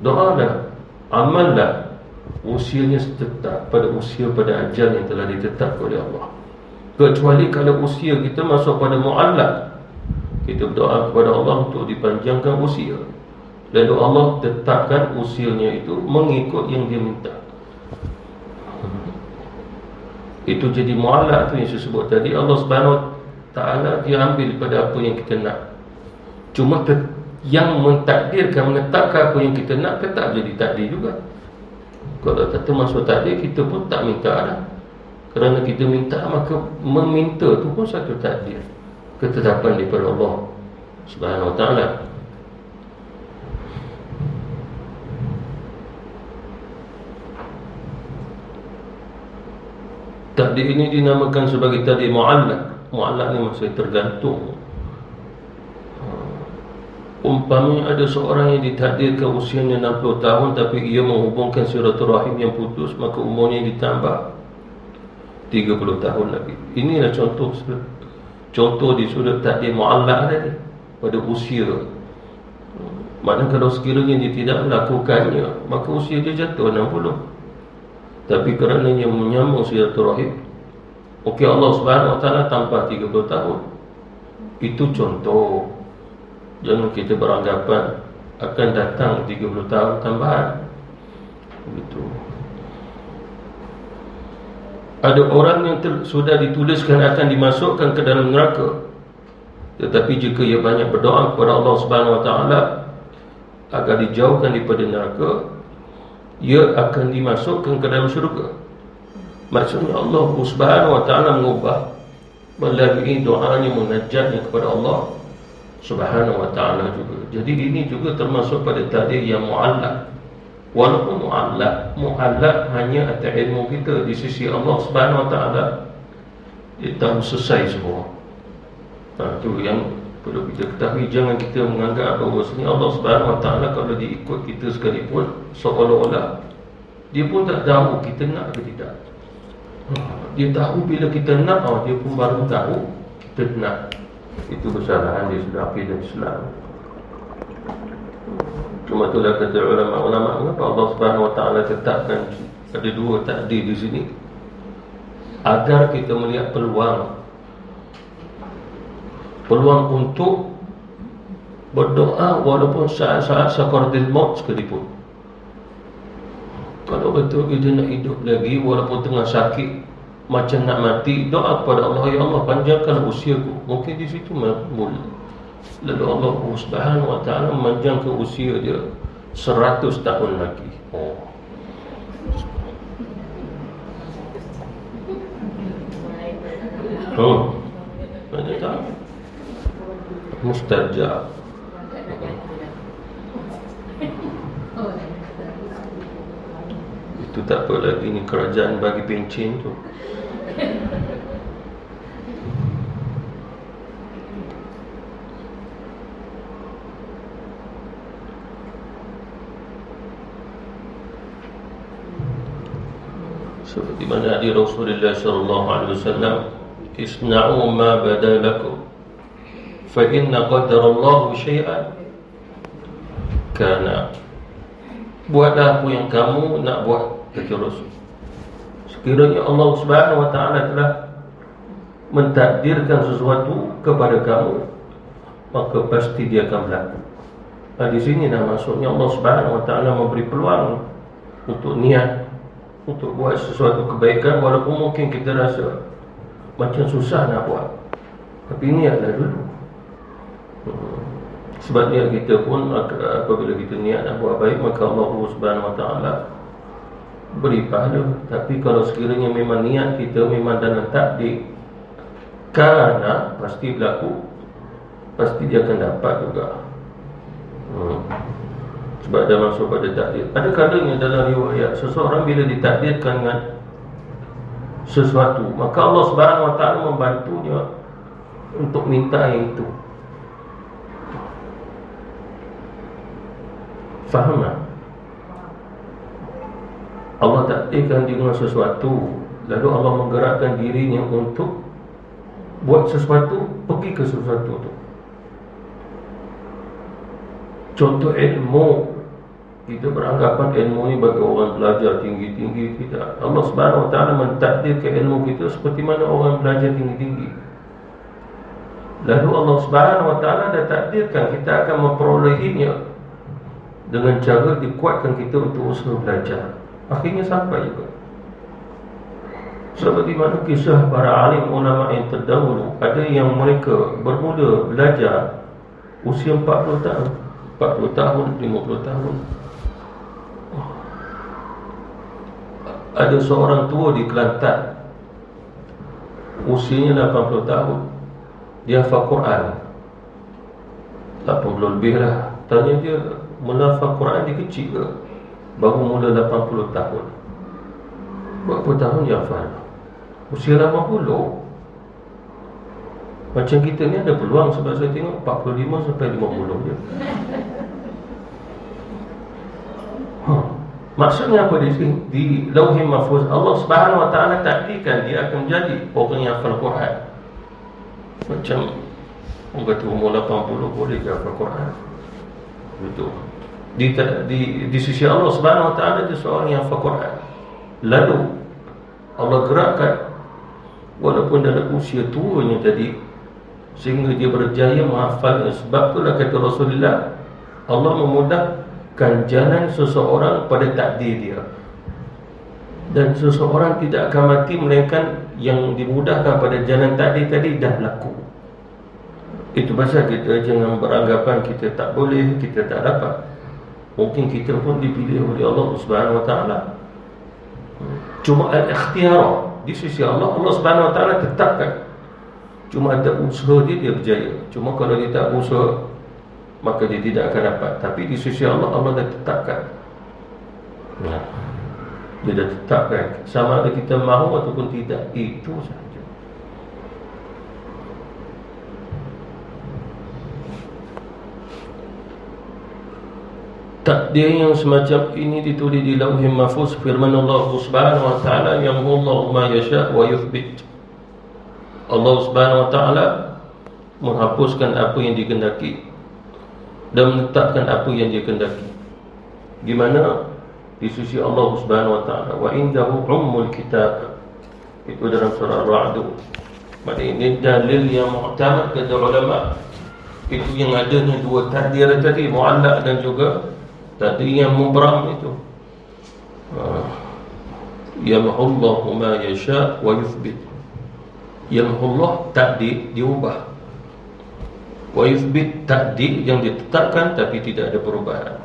doa dah, amal dah, usianya tetap pada usia pada ajal yang telah ditetapkan oleh Allah. Kecuali kalau usia kita masuk pada mu'allaq, kita berdoa kepada Allah untuk dipanjangkan usia, lalu Allah tetapkan usianya itu mengikut yang dia minta. Itu jadi mu'allaq tu yang saya sebut tadi. Allah Subhanahu wa ta'ala dia ambil pada apa yang kita nak. Cuma yang mentakdirkan, menetapkan apa yang kita nak, tetap jadi takdir juga. Kalau tak termasuk takdir, kita pun tak minta dah. Kerana kita minta, maka meminta tu pun satu takdir, ketetapan daripada Allah Subhanahu wa ta'ala. Takdir ini dinamakan sebagai takdir mu'allaq. Mu'allaq ni maksudnya tergantung. Umpamanya ada seorang yang ditakdirkan usianya 60 tahun tapi ia menghubungkan silaturahim yang putus, maka umurnya ditambah 30 tahun lagi. Inilah contoh di sudut takdir mu'allaq tadi pada usia. Mana kalau sekiranya dia tidak melakukannya, maka usia dia jatuh 60. Tapi kerana dia menyambung silaturahim, okey, Allah Subhanahu Wa Taala tambah 30 tahun. Itu contoh. Jangan kita beranggapan akan datang 30 tahun tambahan. Begitu. Ada orang yang sudah dituliskan akan dimasukkan ke dalam neraka, tetapi jika ia banyak berdoa kepada Allah Subhanahu Wa Taala agar dijauhkan daripada neraka, ia akan dimasukkan ke dalam syurga. Maksudnya Allah Subhanahu Wa Taala mengubah melalui doanya, munajatnya kepada Allah Subhanahu Wa Taala juga. Jadi ini juga termasuk pada takdir yang mu'allaq. Walaupun mu'allaq hanya atas ilmu kita di sisi Allah Subhanahu Wa Taala, dia tahu selesai semua. Itu yang perlu kita ketahui. Jangan kita menganggap bahawasanya Allah Subhanahu Wa Taala kalau diikut kita sekalipun, seolah-olah dia pun tak tahu kita nak ke tidak. Dia tahu bila kita nak, dia pun baru tahu kita nak. Itu kesalahan di sudut akidah Islam. Cuma itulah kata ulama-ulama, mengapa Allah Subhanahu Wa Taala tetapkan ada dua takdir di sini, agar kita melihat peluang untuk berdoa walaupun saat-saat sakaratul maut sekalipun. Kalau betul kita nak hidup lagi walaupun tengah sakit, macam nak mati, doa kepada Allah, ya Allah panjangkan usiaku. Mungkin di situ makbul. Lalu Allah Subhanahu Wa Taala memanjangkan usia dia 100 tahun lagi. Mana tahu? Mustajab. Itu tak apa lagi, ni kerajaan bagi pencen tu. Seperti mana hadis Rasulullah sallallahu alaihi wasallam, isna'u ma badalakum fa inna qadarallahu syai'an kana. Buatlah apa yang kamu nak buat, kata Rasul. Sekiranya Allah Subhanahu Wa Taala telah mentakdirkan sesuatu kepada kamu, maka pasti dia akan berlaku. Di sini dah maksudnya Allah Subhanahu Wa Taala memberi peluang untuk niat, untuk buat sesuatu kebaikan, walaupun mungkin kita rasa macam susah nak buat, tapi niatlah dulu. Sebab niat kita pun, apabila kita niat nak buat baik, maka Allah Subhanahu Wa Taala beri pahala. Tapi kalau sekiranya memang niat kita memang dalam takdir, kerana pasti berlaku, pasti dia akan dapat juga. Sebab dah masuk pada takdir. Ada kalanya dalam riwayat, seseorang bila ditakdirkan dengan sesuatu, maka Allah Subhanahu Wa Taala membantunya untuk minta yang itu. Faham tak? Allah takdirkan dia dengan sesuatu, lalu Allah menggerakkan dirinya untuk buat sesuatu, pergi ke sesuatu tu. Contoh ilmu, kita beranggapan ilmu ni bagi orang belajar tinggi-tinggi. Tidak. Allah Subhanahu Wa Taala mentakdirkan ilmu kita seperti mana orang belajar tinggi-tinggi. Lalu Allah Subhanahu Wa Taala dah takdirkan kita akan memperolehinya dengan cara dikuatkan kita untuk usaha belajar. Akhirnya sampai juga. Seperti mana kisah para alim ulama yang terdahulu, ada yang mereka bermula belajar usia 40 tahun, 50 tahun. Ada seorang tua di Kelantan, usianya 80 tahun, dia hafal Quran 80 lebih lah. Tanya dia, mula hafal Quran dia kecil ke? Baru mula 80 tahun. Berapa tahun dia hafal? Usia 80. Macam kita ni ada peluang sebab saya tengok 45 sampai 50 je. Maksudnya apa di sini? Di Lauhul Mahfuz Allah Subhanahu Wa Taala takdirkan dia akan jadi orang yang hafal Quran. Macam orang kata umur 80 boleh ke hafal Quran. Betul. Di sisi Allah Subhanahu Wa Taala dia seorang yang hafal Quran. Lalu Allah gerakkan walaupun dalam usia tuanya tadi sehingga dia berjaya menghafalnya. Sebab itulah kata Rasulullah, Allah memudahkan jalan seseorang pada takdir dia, dan seseorang tidak akan mati melainkan yang dimudahkan pada jalan takdir tadi dah berlaku. Itu pasal kita jangan beranggapan kita tak boleh, kita tak dapat. Mungkin kita pun dipilih oleh Allah Subhanahu Wa Taala. Cuma al-ikhtiyar di sisi Allah, Allah Subhanahu Wa Taala tetapkan. Cuma ada usaha dia berjaya. Cuma kalau dia tak usaha, maka dia tidak akan dapat. Tapi di sisi Allah, Allah dah tetapkan. Dia dah tetapkan. Sama ada kita mahu ataupun tidak, itu sahaja. Takdir yang semacam ini ditulis di Lauhul Mahfuz. Firman Allah Subhanahu Wa Taala, yamhullahu ma yasha wa yuthbit. Allah Subhanahu Wa Taala menghapuskan apa yang dikehendaki dan menetapkan apa yang dia kehendaki. Gimana? Di sisi Allah Subhanahu Wa Taala, wa indahu ummul kitab. Itu dalam surah Ar-Ra'd. Maksudnya ini dalil yang mu'tamad kata ulama. Itu yang adanya dua takdir tadi, mu'allaq dan juga takdir yang mubram itu. Yamhullahu ma yasha wa yuthbit. Yamhullah takdir diubah, wa yuthbit takdir yang ditetapkan tapi tidak ada perubahan.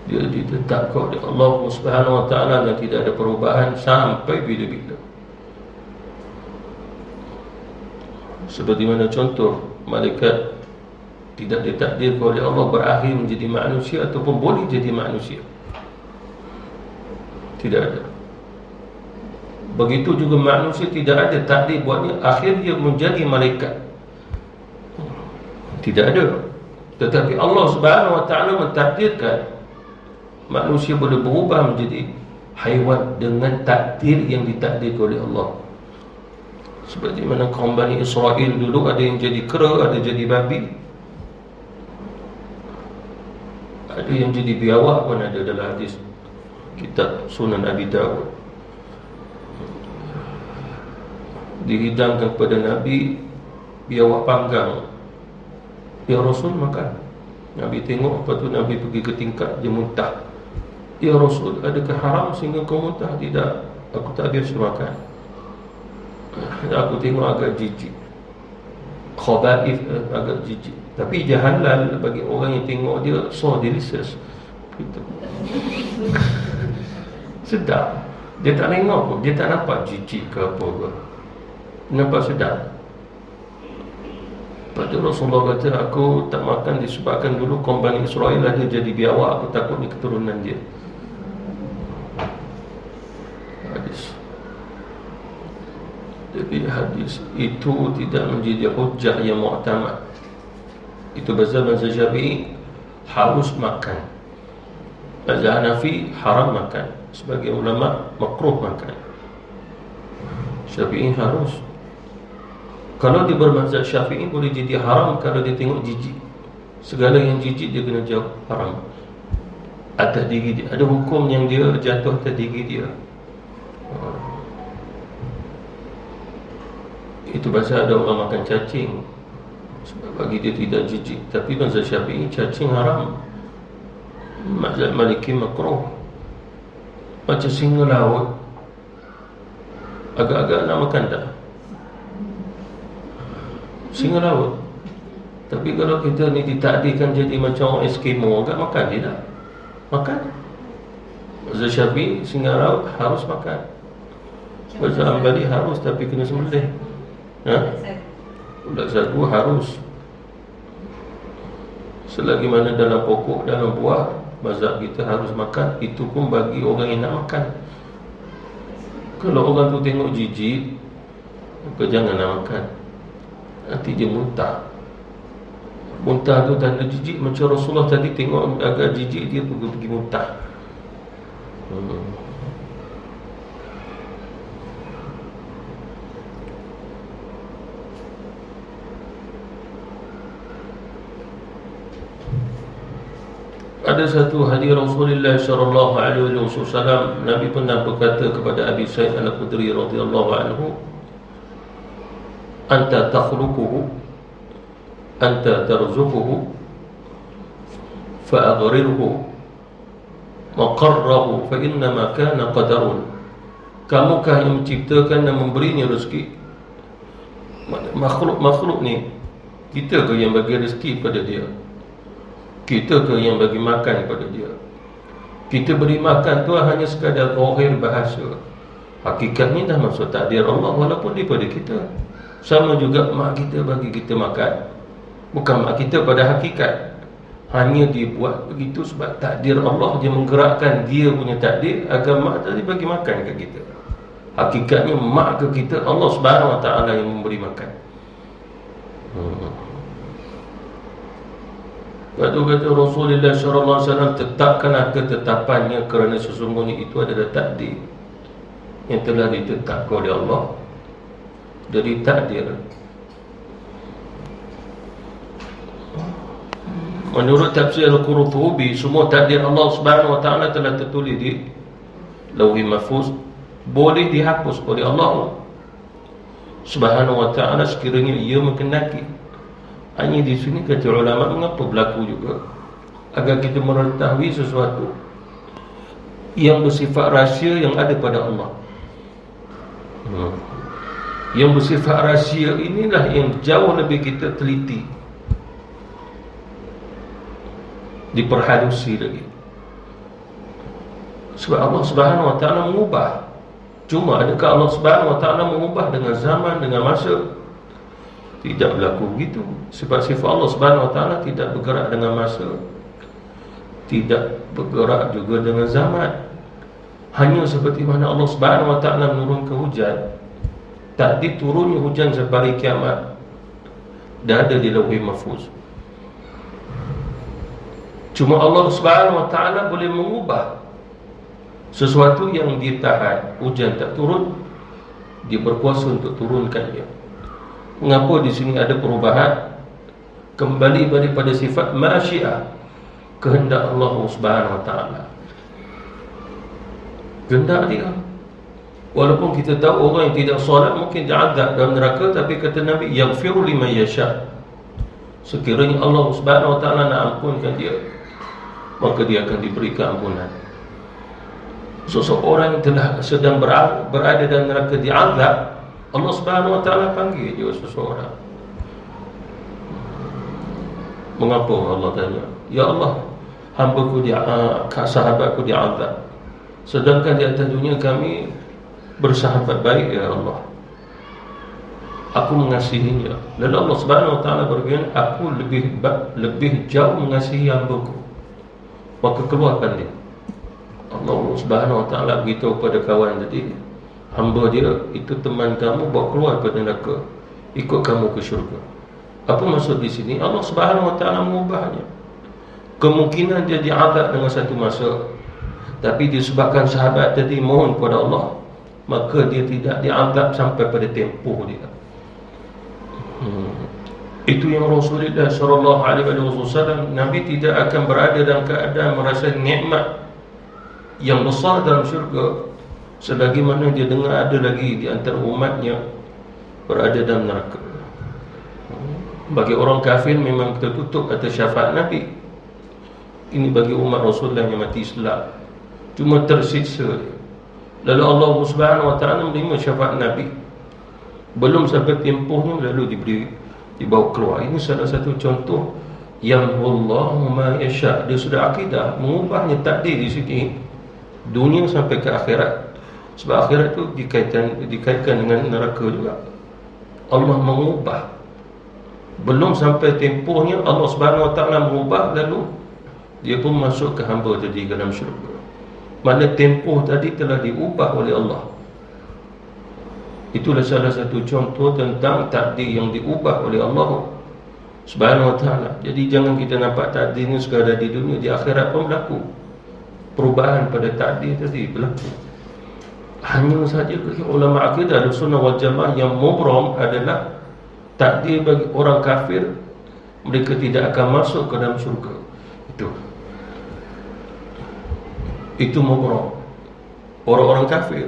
Dia ditetapkan oleh Allah Subhanahu Wa Taala dan tidak ada perubahan sampai bila-bila. Seperti mana contoh malaikat tidak ditakdirkan oleh Allah berakhir menjadi manusia ataupun boleh jadi manusia. Tidak ada. Begitu juga manusia tidak ada takdir buatnya akhir dia menjadi malaikat. Tidak ada. Tetapi Allah Subhanahu Wa Taala mentakdirkan manusia boleh berubah menjadi haiwan dengan takdir yang ditakdirkan oleh Allah. Seperti mana kaum Bani Israel dulu ada yang jadi kera, ada jadi babi, ada yang jadi biawak pun ada dalam hadis kitab Sunan Abi Dawud. Dihidangkan kepada Nabi biawak panggang. Ya Rasul makan. Nabi tengok, lepas tu Nabi pergi ke tingkat, dia muntah. Ya Rasul, adakah haram sehingga kau muntah? Tidak, aku tak biasa makan. Aku tengok agak jijik, khaba'if, agak jijik. Tapi dia halal bagi orang yang tengok dia, so delicious gitu. Sedap. Dia tak tengok pun, dia tak nampak jijik ke apa ke, nampak sedap. Lepas tu Rasulullah kata, aku tak makan disebabkan dulu kaum Bani Israel ada jadi biawak, aku takut ni keturunan dia. Hadis. Jadi hadis itu tidak menjadi hujjah yang mu'tamad. Itu mazhab Syafi'i harus makan, mazhab Hanafi haram makan, sebagai ulama makruh makan. Syafi'i harus. Kalau dia bermazhab Syafi'i boleh jadi haram kalau dia tengok jijik. Segala yang jijik dia kena jauh, haram. Atas diri dia ada hukum yang dia jatuh atas diri dia. Itu pasal ada orang makan cacing sebab bagi dia tidak jijik. Tapi mazhab Syafi'i cacing haram, mazhab Maliki makruh. Macam singa laut, agak-agak nak makan tak? Singa laut. Tapi kalau kita ni ditakdirkan jadi macam orang Eskimo, agak makan dia tak? Makan. Mazhab Syafi'i singa laut harus makan. Mazhab Hanbali harus tapi kena sembelih. Ulat sagu harus. Selagi mana dalam pokok, dalam buah, mazhab kita harus makan. Itu pun bagi orang yang nak makan. Kalau orang tu tengok jijik, maka jangan nak makan. nanti dia muntah. Muntah tu tanda jijik. Macam Rasulullah tadi tengok agak jijik, dia pergi muntah. Ada satu hadis Rasulullah sallallahu alaihi wasallam, Nabi pernah berkata kepada Abi Sa'id Al-Khudri radhiyallahu anhu, anta takhluquhu, anta tarzuquhu, fa'aghrirhu maqarrahu fa innama kana qadarun. Kamukah yang menciptakan dan memberinya rezeki? Makhluk ni, kita ke yang bagi rezeki pada dia? Kita ke yang bagi makan kepada dia? Kita beri makan tu hanya sekadar zahir bahasa. Hakikatnya dah masuk takdir Allah walaupun daripada kita. Sama juga mak kita bagi kita makan, bukan mak kita pada hakikat. Hanya dia buat begitu sebab takdir Allah, dia menggerakkan dia punya takdir agar mak tadi bagi makan ke kita. Hakikatnya mak ke kita, Allah Subhanahu Wa Taala yang memberi makan. Lepas tu kata Rasulullah sallallahu alaihi wasallam, tetapkanlah ketetapannya kerana sesungguhnya itu adalah takdir yang telah ditetapkan oleh Allah. Jadi takdir, menurut tafsir Al-Qurtubi, semua takdir Allah Subhanahu Wa Taala telah tertulis di Lauhul Mahfuz, boleh dihapus oleh Allah Subhanahu Wa Taala sekiranya ia menghendaki. Hanya di sini kata ulama, mengapa berlaku juga agar kita mengetahui sesuatu yang bersifat rahsia yang ada pada Allah. Yang bersifat rahsia inilah yang jauh lebih kita teliti, diperhalusi lagi. Sebab Allah Subhanahu Wa Taala mengubah. Cuma adakah Allah Subhanahu Wa Taala mengubah dengan zaman, dengan masa? Tidak berlaku begitu. Sebab sifat Allah Subhanahu Wa Taala tidak bergerak dengan masa, tidak bergerak juga dengan zaman. Hanya seperti mana Allah Subhanahu Wa Taala menurunkan hujan, takdir turunnya hujan sampai kiamat dah ada di Lauhul Mahfuz. Cuma Allah Subhanahu Wa Taala boleh mengubah sesuatu yang ditahan, hujan tak turun, dia berkuasa untuk turunkannya. Mengapa di sini ada perubahan? Kembali daripada sifat masyiah, kehendak Allah Subhanahu Wa Taala. Kehendak dia. Walaupun kita tahu orang yang tidak solat mungkin diazab dalam neraka, tapi kata Nabi, yaghfiru liman yasha. Sekiranya Allah Subhanahu Wa Taala nak ampunkan dia, maka dia akan diberikan ampunan. Seseorang yang telah sedang berada dalam neraka diazab, Allah Subhanahu Wa Taala panggil dia seseorang. Mengapa Allah tanya? Ya Allah, hamba-Ku sahabat-Ku diazab, sedangkan di atas dunia kami bersahabat baik, ya Allah. Aku mengasihinya. Lalu Allah Subhanahu Wa Taala berfirman, aku lebih jauh mengasihi hamba-Ku, maka keluarkan dia. Allah Subhanahu Wa Taala beritahu pada kawan tadi, hamba dia itu teman kamu, bawa keluar pada neraka, ikut kamu ke syurga. Apa maksud di sini? Allah Subhanahu Wa Taala mengubahnya. Kemungkinan dia diazab dengan satu masa, tapi disebabkan sahabat tadi mohon kepada Allah, maka dia tidak diazab sampai pada tempoh dia. Itu yang Rasulullah sallallahu alaihi wasallam, Nabi tidak akan berada dalam keadaan merasa nikmat yang besar dalam syurga selagi mana dia dengar ada lagi di antara umatnya berada dalam neraka. Bagi orang kafir memang tertutup atas syafaat Nabi. Ini bagi umat Rasulullah yang mati Islam cuma tersiksa. Lalu Allah Subhanahu Wa Taala menerima syafaat Nabi, belum sampai tempohnya lalu dibawa keluar. Ini salah satu contoh yang Allahu ma yasha. Dia sudah akidah mengubahnya takdir di sini dunia sampai ke akhirat. Sebab akhirat itu dikaitkan dengan neraka juga. Allah mengubah, belum sampai tempohnya Allah Subhanahu Wa Taala mengubah, lalu dia pun masuk ke hamba tadi ke dalam syurga. Mana tempoh tadi telah diubah oleh Allah. Itulah salah satu contoh tentang takdir yang diubah oleh Allah Subhanahu wa ta'ala. Jadi jangan kita nampak takdir ni sekadar di dunia, di akhirat pun berlaku perubahan pada takdir tadi berlaku. Hanya saja ulama akidah Ahlussunnah wal Jamaah yang mubram adalah takdir bagi orang kafir, mereka tidak akan masuk ke dalam syurga. Itu mubram. Orang-orang kafir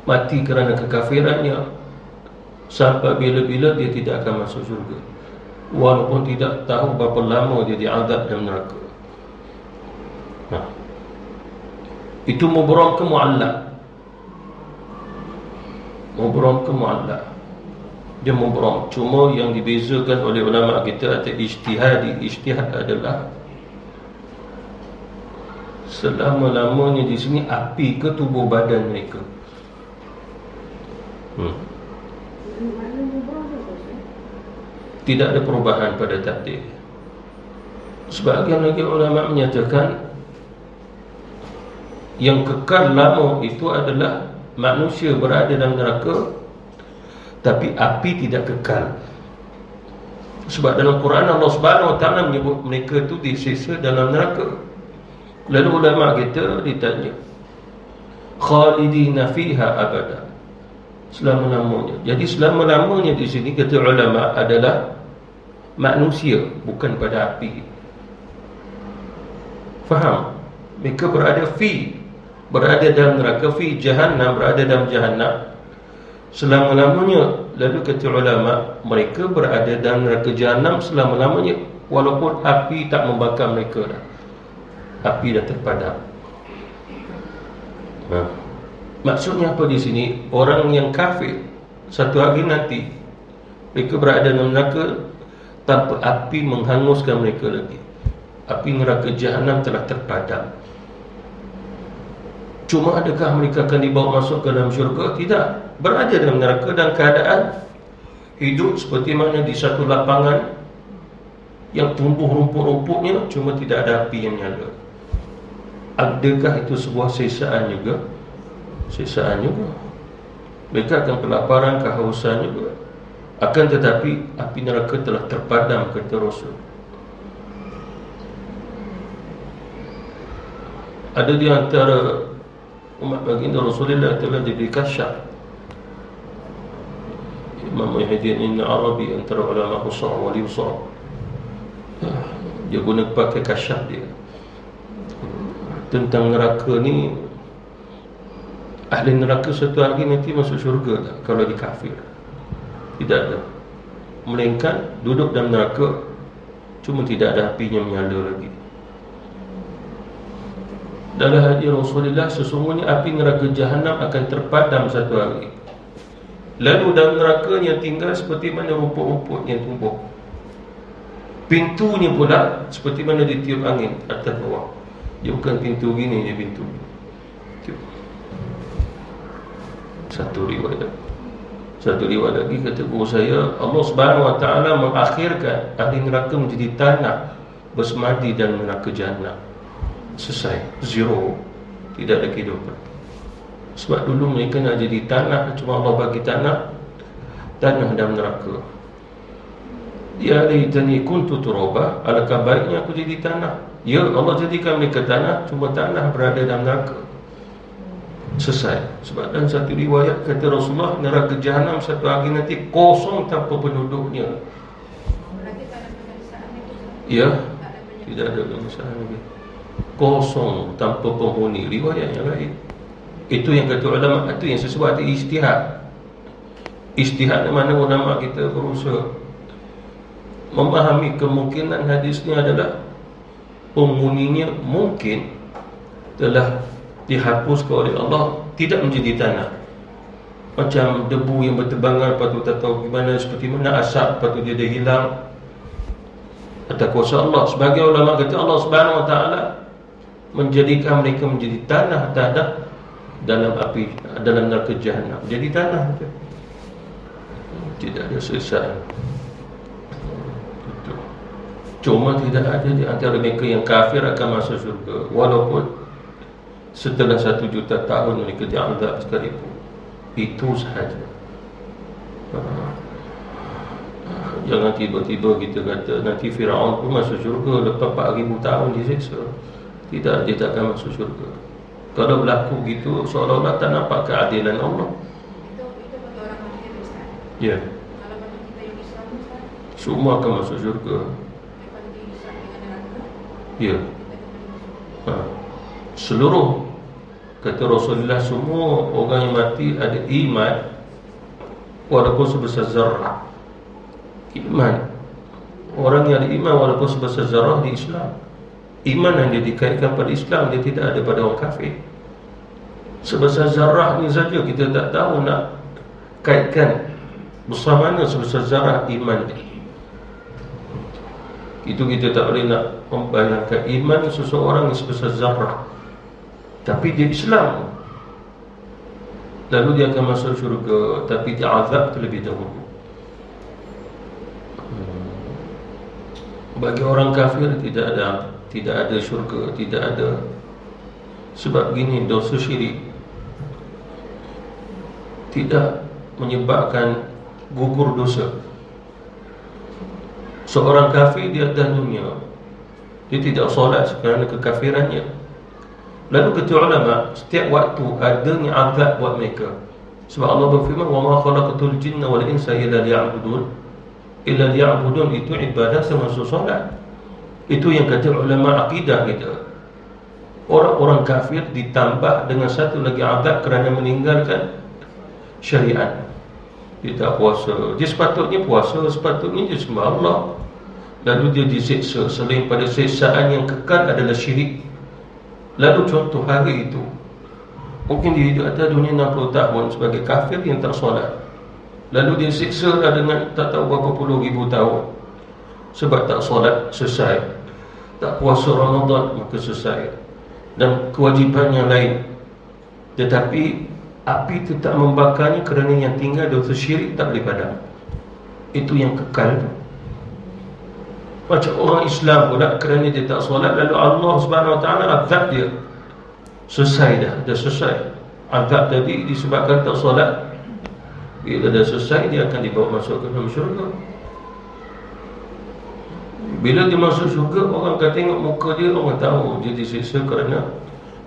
mati kerana kekafirannya, sampai bila-bila dia tidak akan masuk syurga, walaupun tidak tahu berapa lama dia diazab dalam neraka. Itu mubram ke mu'allaq? Mubram ke mu'allaq? Dia mubram. Cuma yang dibezakan oleh ulama kita atau ijtihadi. Ijtihad adalah selama-lamanya di sini api ke tubuh badan mereka. Tidak ada perubahan pada takdir. Sebahagian lagi ulama menyatakan yang kekal lama itu adalah manusia berada dalam neraka, tapi api tidak kekal. Sebab dalam Quran Allah Subhanahu wa ta'ala menyebut mereka itu disiksa dalam neraka. Lalu ulama kita ditanya, khalidina fiha abada, selama-lamanya. Jadi selama-lamanya di sini kata ulama adalah manusia, bukan pada api. Faham? Mereka berada dalam neraka, fi jahannam, berada dalam jahannam selama-lamanya. Lalu kata ulama, mereka berada dalam neraka jahannam selama-lamanya, walaupun api tak membakar mereka dah. Api dah terpadam. Maksudnya apa di sini? Orang yang kafir satu hari nanti mereka berada dalam neraka tanpa api menghanguskan mereka lagi. Api neraka jahanam telah terpadam. Cuma adakah mereka akan dibawa masuk ke dalam syurga? Tidak. Berada dalam neraka dalam keadaan hidup seperti mana di satu lapangan yang tumbuh rumput-rumputnya, cuma tidak ada api yang nyala. Adakah itu sebuah sisaan juga? Sisaan juga. Mereka akan kelaparan, kehausan juga. Akan tetapi api neraka telah terpadam, kata Rasul. Ada di antara umat baginda Rasulullah telah diberi kasyaf. Imam Muhyiddin Ibn Arabi, antara ulama Usah wali Usah, dia guna pakai kasyaf dia tentang neraka ni. Ahli neraka satu hari nanti masuk syurga tak kalau dikafir? Tidak ada. Melainkan duduk dalam neraka, cuma tidak ada apinya menyala lagi. Dalam hadis Rasulullah, sesungguhnya api neraka jahanam akan terpadam satu hari. Lalu dalam neraka yang tinggal seperti mana rumput-rumput yang tumbuh. Pintunya pula seperti mana ditiup angin atas bawah. Dia bukan pintu gini, dia pintu satu riwayat lagi kata guru saya, Allah Subhanahu wa ta'ala mengakhirkan ahli neraka menjadi tanah bersemadi dalam neraka jahanam. Selesai, zero, tidak ada kehidupan. Sebab dulu mereka nak jadi tanah, cuma Allah bagi tanah dalam neraka. Ya laitani kuntu turaba, alangkah baiknya aku jadi tanah. Ya, Allah jadikan mereka tanah, cuma tanah berada dalam neraka. Selesai. Sebab dalam satu riwayat kata Rasulullah, neraka jahanam satu hari nanti kosong tanpa penduduknya. Ya, tidak ada pengusaha lagi. Kosong tanpa penghuni. Riwayat yang lain. Itu yang kata ulama, itu yang sesuatu ijtihad. Ijtihad di mana ulama kita berusaha memahami kemungkinan hadis ni adalah penghuninya mungkin telah dihapuskan oleh Allah, tidak menjadi tanah. Macam debu yang berterbangan, lepas tu tak tahu gimana, seperti mana asap, lepas tu dia dah hilang. Atas kuasa Allah. Sebagai ulama kata Allah Subhanahu wa ta'ala menjadikan mereka menjadi tanah dalam api, dalam neraka jahanam. Jadi tanah saja. Tidak ada sesaan. Cuma tidak ada di antara mereka yang kafir akan masuk syurga, walaupun setelah 1 juta tahun mereka diazab sekalipun. Itu sahaja. Jangan tiba-tiba kita kata nanti Firaun pun masuk syurga lepas 4,000 tahun disiksa. Tidak, dia tak akan masuk syurga. Kalau berlaku gitu, seolah-olah tak nampak keadilan Allah. Itu bagi orang kafir, Ustaz. Ya, Kalau bagi kita yang Islam, Ustaz, semua akan masuk syurga. lepas dihisab dengan neraka, Ya, kita kembali masuk. seluruh, kata Rasulullah, semua orang yang mati ada iman walaupun sebesar zarrah. Iman, orang yang ada iman walaupun sebesar zarrah di Islam. Iman yang dia dikaitkan pada Islam, dia tidak ada pada orang kafir. Sebesar zarrah ni saja kita tak tahu nak kaitkan besar mana sebesar zarrah iman dia. Itu kita tak boleh nak membayangkan iman seseorang yang sebesar zarrah, tapi dia Islam, lalu dia akan masuk syurga, tapi dia azab terlebih dahulu. Bagi orang kafir tidak ada syurga, tidak ada. Sebab gini, dosa syirik tidak menyebabkan gugur dosa. Seorang kafir di atas dunia, dia tidak solat kerana kekafirannya. Lalu kata ulama, setiap waktu adanya azab buat mereka. Sebab Allah berfirman, "Wa ma khalaqatul jinna wal insa illa liya'budun." Illa liya'budun itu ibadah termasuk solat. Itu yang kata ulama akidah kita. Orang-orang kafir ditambah dengan satu lagi azab kerana meninggalkan syariat. Dia tak puasa, dia sepatutnya puasa, sepatutnya dia sembah Allah, lalu dia disiksa. Selain pada siksaan yang kekal adalah syirik. Lalu contoh hari itu, mungkin dia hidup atas dunia 60 tahun sebagai kafir yang tak solat, lalu dia siksa dengan tak tahu berapa puluh ribu tahun sebab tak solat selesai, tak puasa Ramadan maka selesai, dan kewajipan yang lain. Tetapi api tetap membakarnya kerana yang tinggal dosa syirik tak boleh padam. Itu yang kekal tu. Macam orang Islam pula, kerana dia tak solat, lalu Allah Subhanahu Wa Taala azab dia. Selesai dah selesai. Azab tadi disebabkan tak solat. Bila dah selesai, dia akan dibawa masuk ke dalam syurga. Bila dia masuk syurga, orang akan tengok muka dia, orang tahu dia disiksa kerana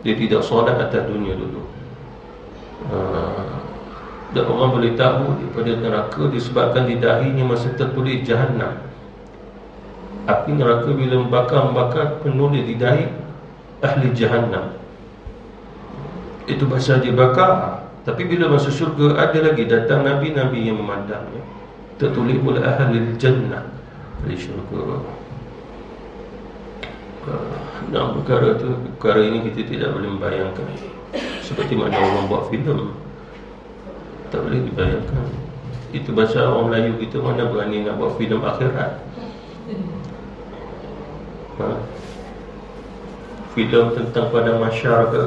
dia tidak solat atas dunia dulu. Dan orang boleh tahu daripada neraka disebabkan di dahinya masih tertulis Jahannam. Api neraka bila membakar penulis di dahi ahli Jahannam. Itu pasal dia bakar. Tapi bila masuk syurga, ada lagi datang Nabi-Nabi yang memandangnya, tertulis oleh ahli Jannah, ahli syurga. Nah, perkara ini kita tidak boleh membayangkan. Seperti mana orang buat filem, tak boleh dibayangkan. Itu pasal orang Melayu kita mana berani nak buat filem akhirat. Filem tentang padang mahsyar ke.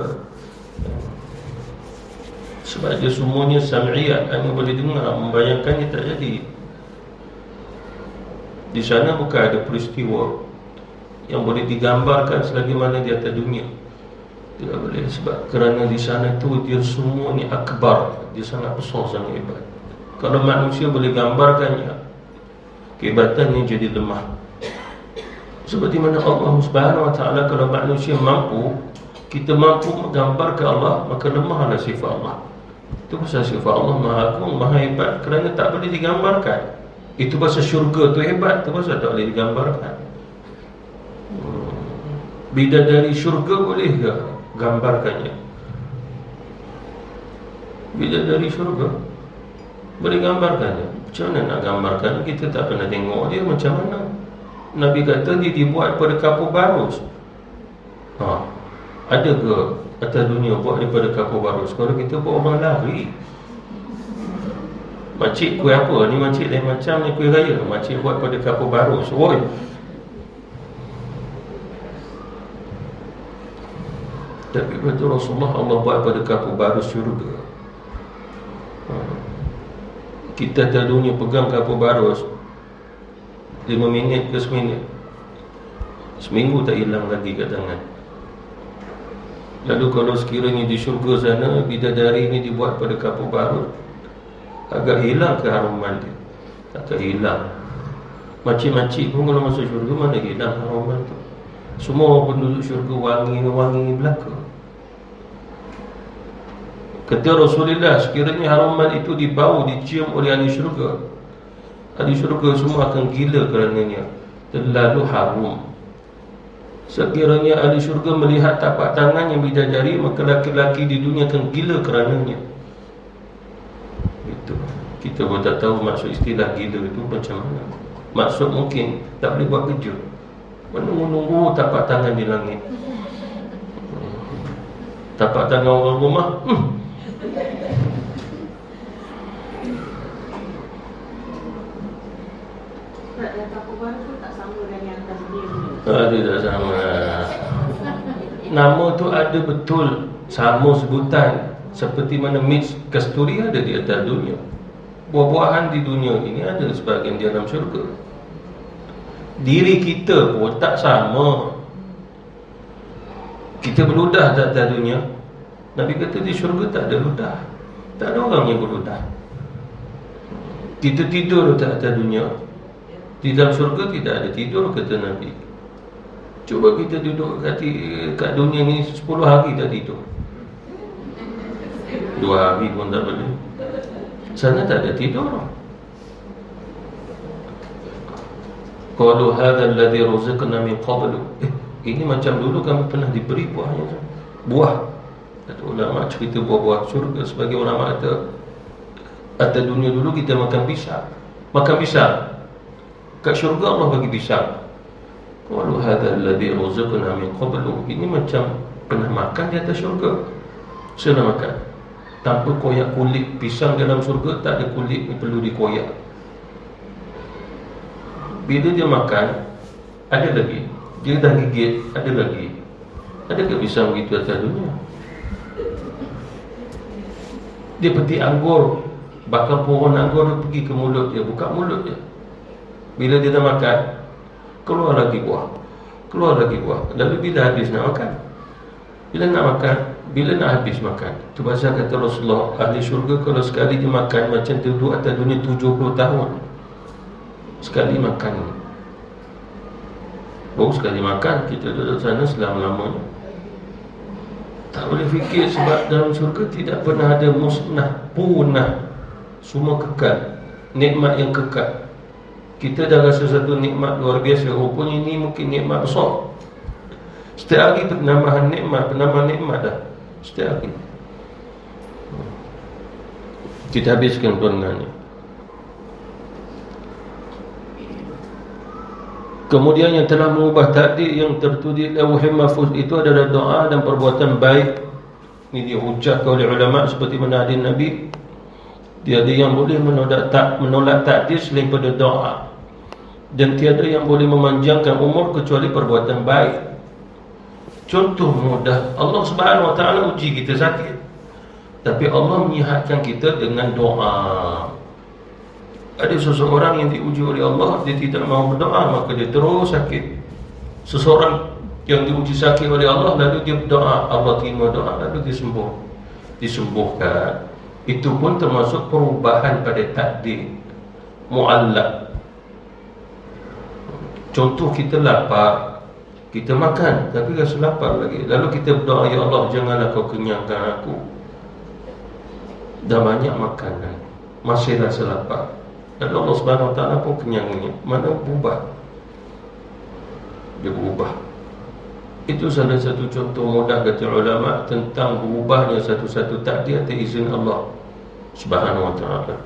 Sebab dia semuanya sam'iyat, anda boleh dengar, membayangkannya tak jadi. Di sana bukan ada peristiwa yang boleh digambarkan selagi mana di atas dunia. Tidak boleh, sebab kerana di sana tu dia semuanya akbar, dia sangat besar, sangat hebat. Kalau manusia boleh gambarkannya, kehebatannya jadi lemah. Seperti mana Allah Subhanahu Wa Taala, kalau manusia mampu, kita mampu menggambarkan Allah, maka lemahlah sifat Allah. Itu pasal sifat Allah Maha Agung, Maha Hebat, kerana tak boleh digambarkan. Itu pasal syurga tu hebat, itu pasal tak boleh digambarkan. Bidadari syurga boleh ke gambarkannya? Bidadari syurga boleh gambarkannya? Macam mana nak gambarkan? Kita tak pernah tengok dia macam mana. Nabi kata dia dibuat daripada kapur barus. Ada ke atas dunia buat daripada kapur barus? Kalau kita buat orang lari. Makcik kuih apa? Ni makcik lain macam ni kuih raya. Makcik buat daripada kapur barus. Woi. Tapi betul Rasulullah, Allah buat daripada kapur barus syurga. Kita atas dunia pegang kapur barus 5 minit ke seminit, seminggu tak hilang lagi kat tangan. Lalu kalau sekiranya di syurga sana bidadari ini dibuat pada kapur barut, agak hilang keharuman dia. Agak hilang. Makcik-makcik pun kalau masuk syurga mana hilang haruman tu. Semua penduduk syurga wangi belaka. Kata Rasulullah, sekiranya haruman itu dibau, dicium oleh ahli syurga, ahli syurga semua akan gila kerananya. Terlalu harum. Sekiranya ahli syurga melihat tapak tangan yang bidadari, maka laki-laki di dunia akan gila kerananya. Itu. Kita pun tak tahu maksud istilah gila itu macam mana. Maksud mungkin tak boleh buat kerja, menunggu-nunggu tapak tangan di langit. Tapak tangan orang rumah, Yang kapur baru tu tak sama dengan yang atas dia. Ada tak sama. Nama tu ada betul, sama sebutan. Seperti mana mix kasturi ada di atas dunia, buah-buahan di dunia ini ada sebahagian di dalam syurga. Diri kita pun tak sama. Kita berludah di atas dunia. Nabi kata di syurga tak ada ludah, tak ada orang yang berludah. Kita tidur di atas dunia, di dalam syurga tidak ada tidur, kata Nabi. Cuba kita duduk kat dunia ni 10 hari tak tidur, 2 hari pun tak boleh. Sana tak ada tidur. Qalu hadha alladhi ruzaqna min qablu. Ini macam dulu kami pernah diberi buahnya. Buah. Kata ulama cerita buah-buah syurga. Sebagai ulama kata, atas dunia dulu kita makan pisang. Makan pisang. Kat syurga Allah bagi pisang. Qalu hadha alladhi ruzaqna min qablu. Ini macam pernah makan di atas syurga. Sila makan tanpa koyak kulit. Pisang dalam syurga tak ada kulit yang perlu dikoyak. Bila dia makan, ada lagi. Dia dah gigit, ada lagi. Ada ke pisang begitu atas dunia? Dia petik anggur, bakar pohon anggur, dia pergi ke mulut dia, buka mulut dia. Bila dia dah makan, keluar lagi buah, keluar lagi buah. Lalu bila habis nak makan, bila nak makan, bila nak habis makan. Itu pasal kata Rasulullah, ahli syurga kalau sekali dia makan macam duduk atas dunia 70 tahun. Sekali makan. Baru sekali makan, kita duduk sana selama-lamanya. Tak boleh fikir sebab dalam syurga tidak pernah ada musnah, punah. Semua kekal. Nikmat yang kekal. Kita dah rasa satu nikmat luar biasa. Rupanya ini mungkin nikmat besar. Setiap hari penambahan nikmat dah. Setiap hari. Kita habiskan tuan-tuan ni. Kemudian yang telah mengubah takdir yang tertulis Lauhul Mahfuz itu adalah doa dan perbuatan baik. Ini dihujahkan oleh ulama seperti mana hadis Nabi. Tiada yang boleh menolak takdir selain pada doa. Dan tiada yang boleh memanjangkan umur kecuali perbuatan baik. Contoh mudah, Allah Subhanahu Wa Taala uji kita sakit, tapi Allah menyihatkan kita dengan doa. Ada seseorang yang diuji oleh Allah, dia tidak mahu berdoa, maka dia terus sakit. Seseorang yang diuji sakit oleh Allah, lalu dia berdoa, Allah terima doa, lalu dia sembuh, disembuhkan. Itu pun termasuk perubahan pada takdir mu'allaq. Contoh, kita lapar, kita makan tapi rasa lapar lagi, lalu kita berdoa, ya Allah janganlah kau kenyangkan aku. Dah banyak makan dah, masih rasa lapar. Dan Allah Subhanahu Wa Taala pun kenyangnya. Mana berubah? Dia berubah. Itu salah satu contoh mudah kata ulama tentang berubahnya satu-satu takdir atas izin Allah Subhanahu Wa Taala.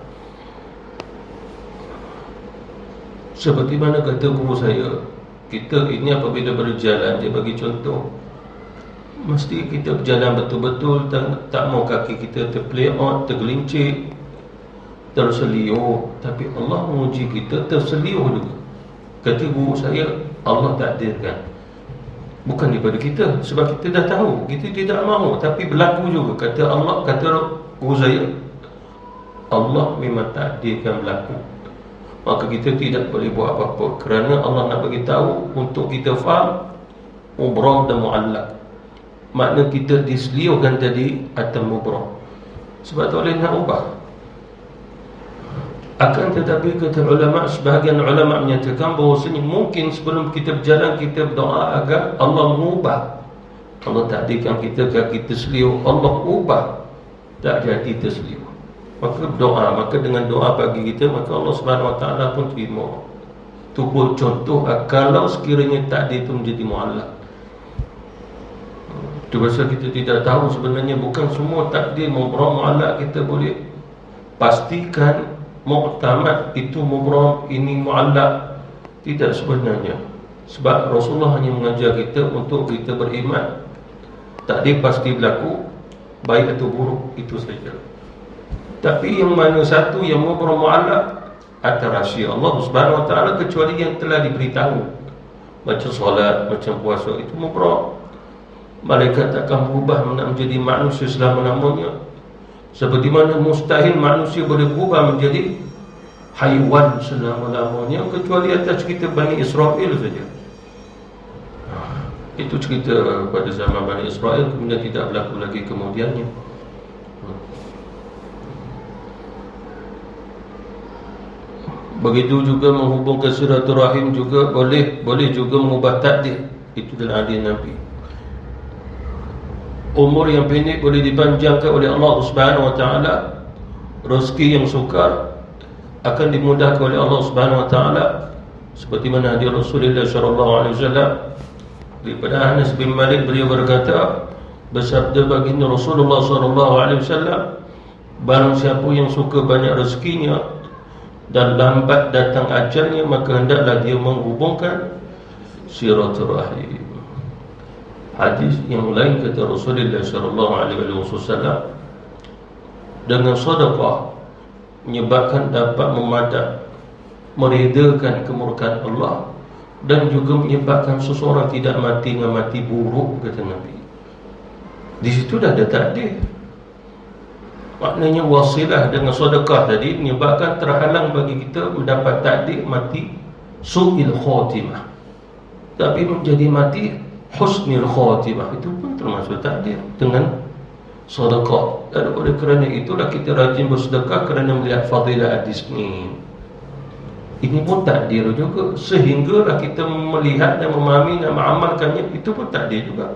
Seperti mana kata guru saya, kita ini apabila berjalan, dia bagi contoh, mesti kita berjalan betul-betul, tak mau kaki kita terplay out, tergelincir, terseliuh. Tapi Allah menguji kita terseliuh juga. Kata guru saya, Allah takdirkan, bukan daripada kita. Sebab kita dah tahu, kita tidak mahu, tapi berlaku juga. Kata Allah, kata guru saya, Allah memang takdirkan berlaku. Maka kita tidak boleh buat apa-apa, kerana Allah nak bagi tahu untuk kita faham umrah dan mu'allaq. makna kita diseliukan tadi atau mubram. Sebab tu boleh nak ubah. Akan tetapi kata ulama, sebahagian ulama menyatakan bahawasanya mungkin sebelum kita berjalan kita berdoa agar Allah mengubah. Allah takdirkan kita kalau kita seliu, Allah ubah tak jadi terseliu. Maka berdoa, maka dengan doa bagi kita, maka Allah Subhanahu Wa Taala pun terima. Itu pun contoh kalau sekiranya takdir itu menjadi muallaq. Itu pasal kita tidak tahu sebenarnya bukan semua takdir mubram muallaq kita boleh pastikan mu'tamad itu mubram, ini muallaq. Tidak sebenarnya. Sebab Rasulullah hanya mengajar kita untuk kita beriman takdir pasti berlaku, baik atau buruk, itu saja. Tapi yang mana satu yang mubram muallaq atas rahsia Allah Subhanahu Wa Taala, kecuali yang telah diberitahu, macam solat, macam puasa, itu mubram. Malaikat takkan berubah menjadi manusia selama-lamanya. Seperti mana mustahil manusia boleh berubah menjadi haiwan selama-lamanya, kecuali atas cerita Bani Israel saja. Itu cerita pada zaman Bani Israel, kemudian tidak berlaku lagi kemudiannya. Begitu juga menghubungkan silaturahim juga boleh juga mengubah takdir. Itu dalam hadis Nabi. Umur yang pendek boleh dipanjangkan oleh Allah Subhanahu Wa Taala. Rezeki yang sukar akan dimudahkan oleh Allah Subhanahu Wa Taala. Seperti mana hadis Rasulullah sallallahu alaihi wasallam daripada Anas bin Malik, beliau berkata, bersabda baginda Rasulullah sallallahu alaihi wasallam, barang siapa yang suka banyak rezekinya dan lambat datang ajalnya, maka hendaklah dia menghubungkan silaturahim. Hadis yang lain kata Rasulullah sallallahu alaihi wasallam, dengan sedekah menyebabkan dapat memadam, meredakan kemurkaan Allah, dan juga menyebabkan seseorang tidak mati dengan mati buruk, kata Nabi. Di situ dah ada takdir. Maknanya wasilah dengan sedekah tadi menyebabkan terhalang bagi kita mendapat takdir mati su'il khatimah, tapi menjadi mati husnil khatimah. Itu pun termasuk takdir dengan sedekah. Dan oleh kerana itulah kita rajin bersedekah, kerana melihat fadilah hadis ni. Ini pun takdir juga, sehinggalah kita melihat dan memahami dan mengamalkannya. Itu pun takdir juga.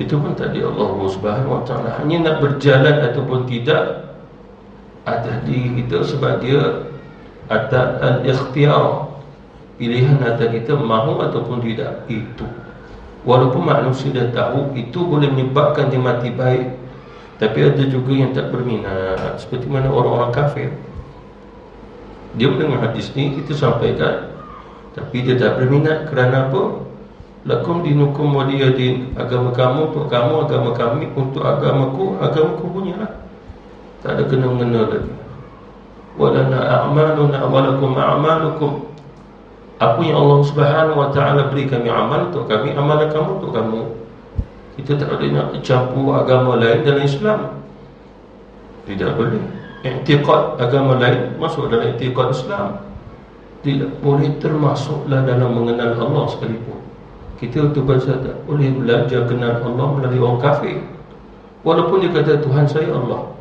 Itu pun takdir Allah Subhanahu Wa Taala. Hanya nak berjalan ataupun tidak atas diri kita, sebab dia atas al-ikhtiyar, pilihan atas kita mahu ataupun tidak. Itu walaupun manusia dah tahu itu boleh menyebabkan dia mati baik, tapi ada juga yang tak berminat. Seperti mana orang-orang kafir, dia mendengar hadis ni kita sampaikan, tapi dia tak berminat. Kerana apa? Lakum dinukum waliyadin. Agama kamu untuk kamu, agama kami untuk agamaku, agamaku punyalah. Tak ada kena-mengena lagi. Walana a'maluna walakum a'malukum. Apa yang Allah Subhanahu Wa Taala beri kami amal untuk kami, amalan kamu untuk kamu. Kita tak boleh nak campur agama lain dalam Islam. Tidak boleh. I'tiqad agama lain masuk dalam i'tiqad Islam. Tidak boleh termasuklah dalam mengenal Allah sekalipun. Kita tu pasal tak boleh belajar kenal Allah melalui orang kafir. Walaupun dia kata Tuhan saya Allah,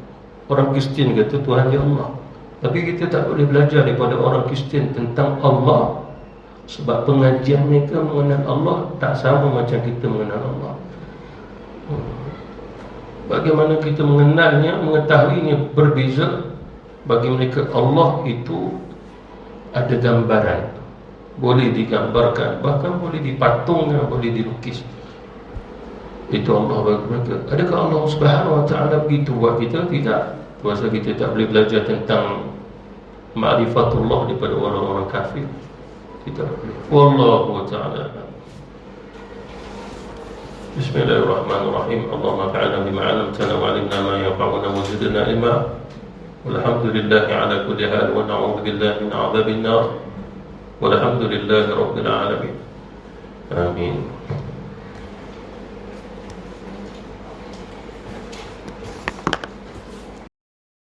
orang Kristian kata Tuhan dia Allah, tapi kita tak boleh belajar daripada orang Kristian tentang Allah, sebab pengajian mereka mengenal Allah tak sama macam kita mengenal Allah. Bagaimana kita mengenalnya, mengetahuinya berbeza. Bagi mereka Allah itu ada gambaran, boleh digambarkan, bahkan boleh dipatungkan, boleh dilukis. Itu Allah bagi mereka. Adakah Allah Subhanahu Wa Taala begitu buat kita? Tidak. Pasal kita tak boleh belajar tentang ma'rifatullah daripada orang-orang kafir. Kita boleh. Wallahu ta'ala. Bismillahirrahmanirrahim. Allahumma fa'alna bima 'allamtana wa 'allimna ma yanfa'una wa zidna ilma. Walhamdulillahi 'ala kulli hal wa na'udzu billahi min 'adhabin nar. Walhamdulillahi rabbil alamin. Amin.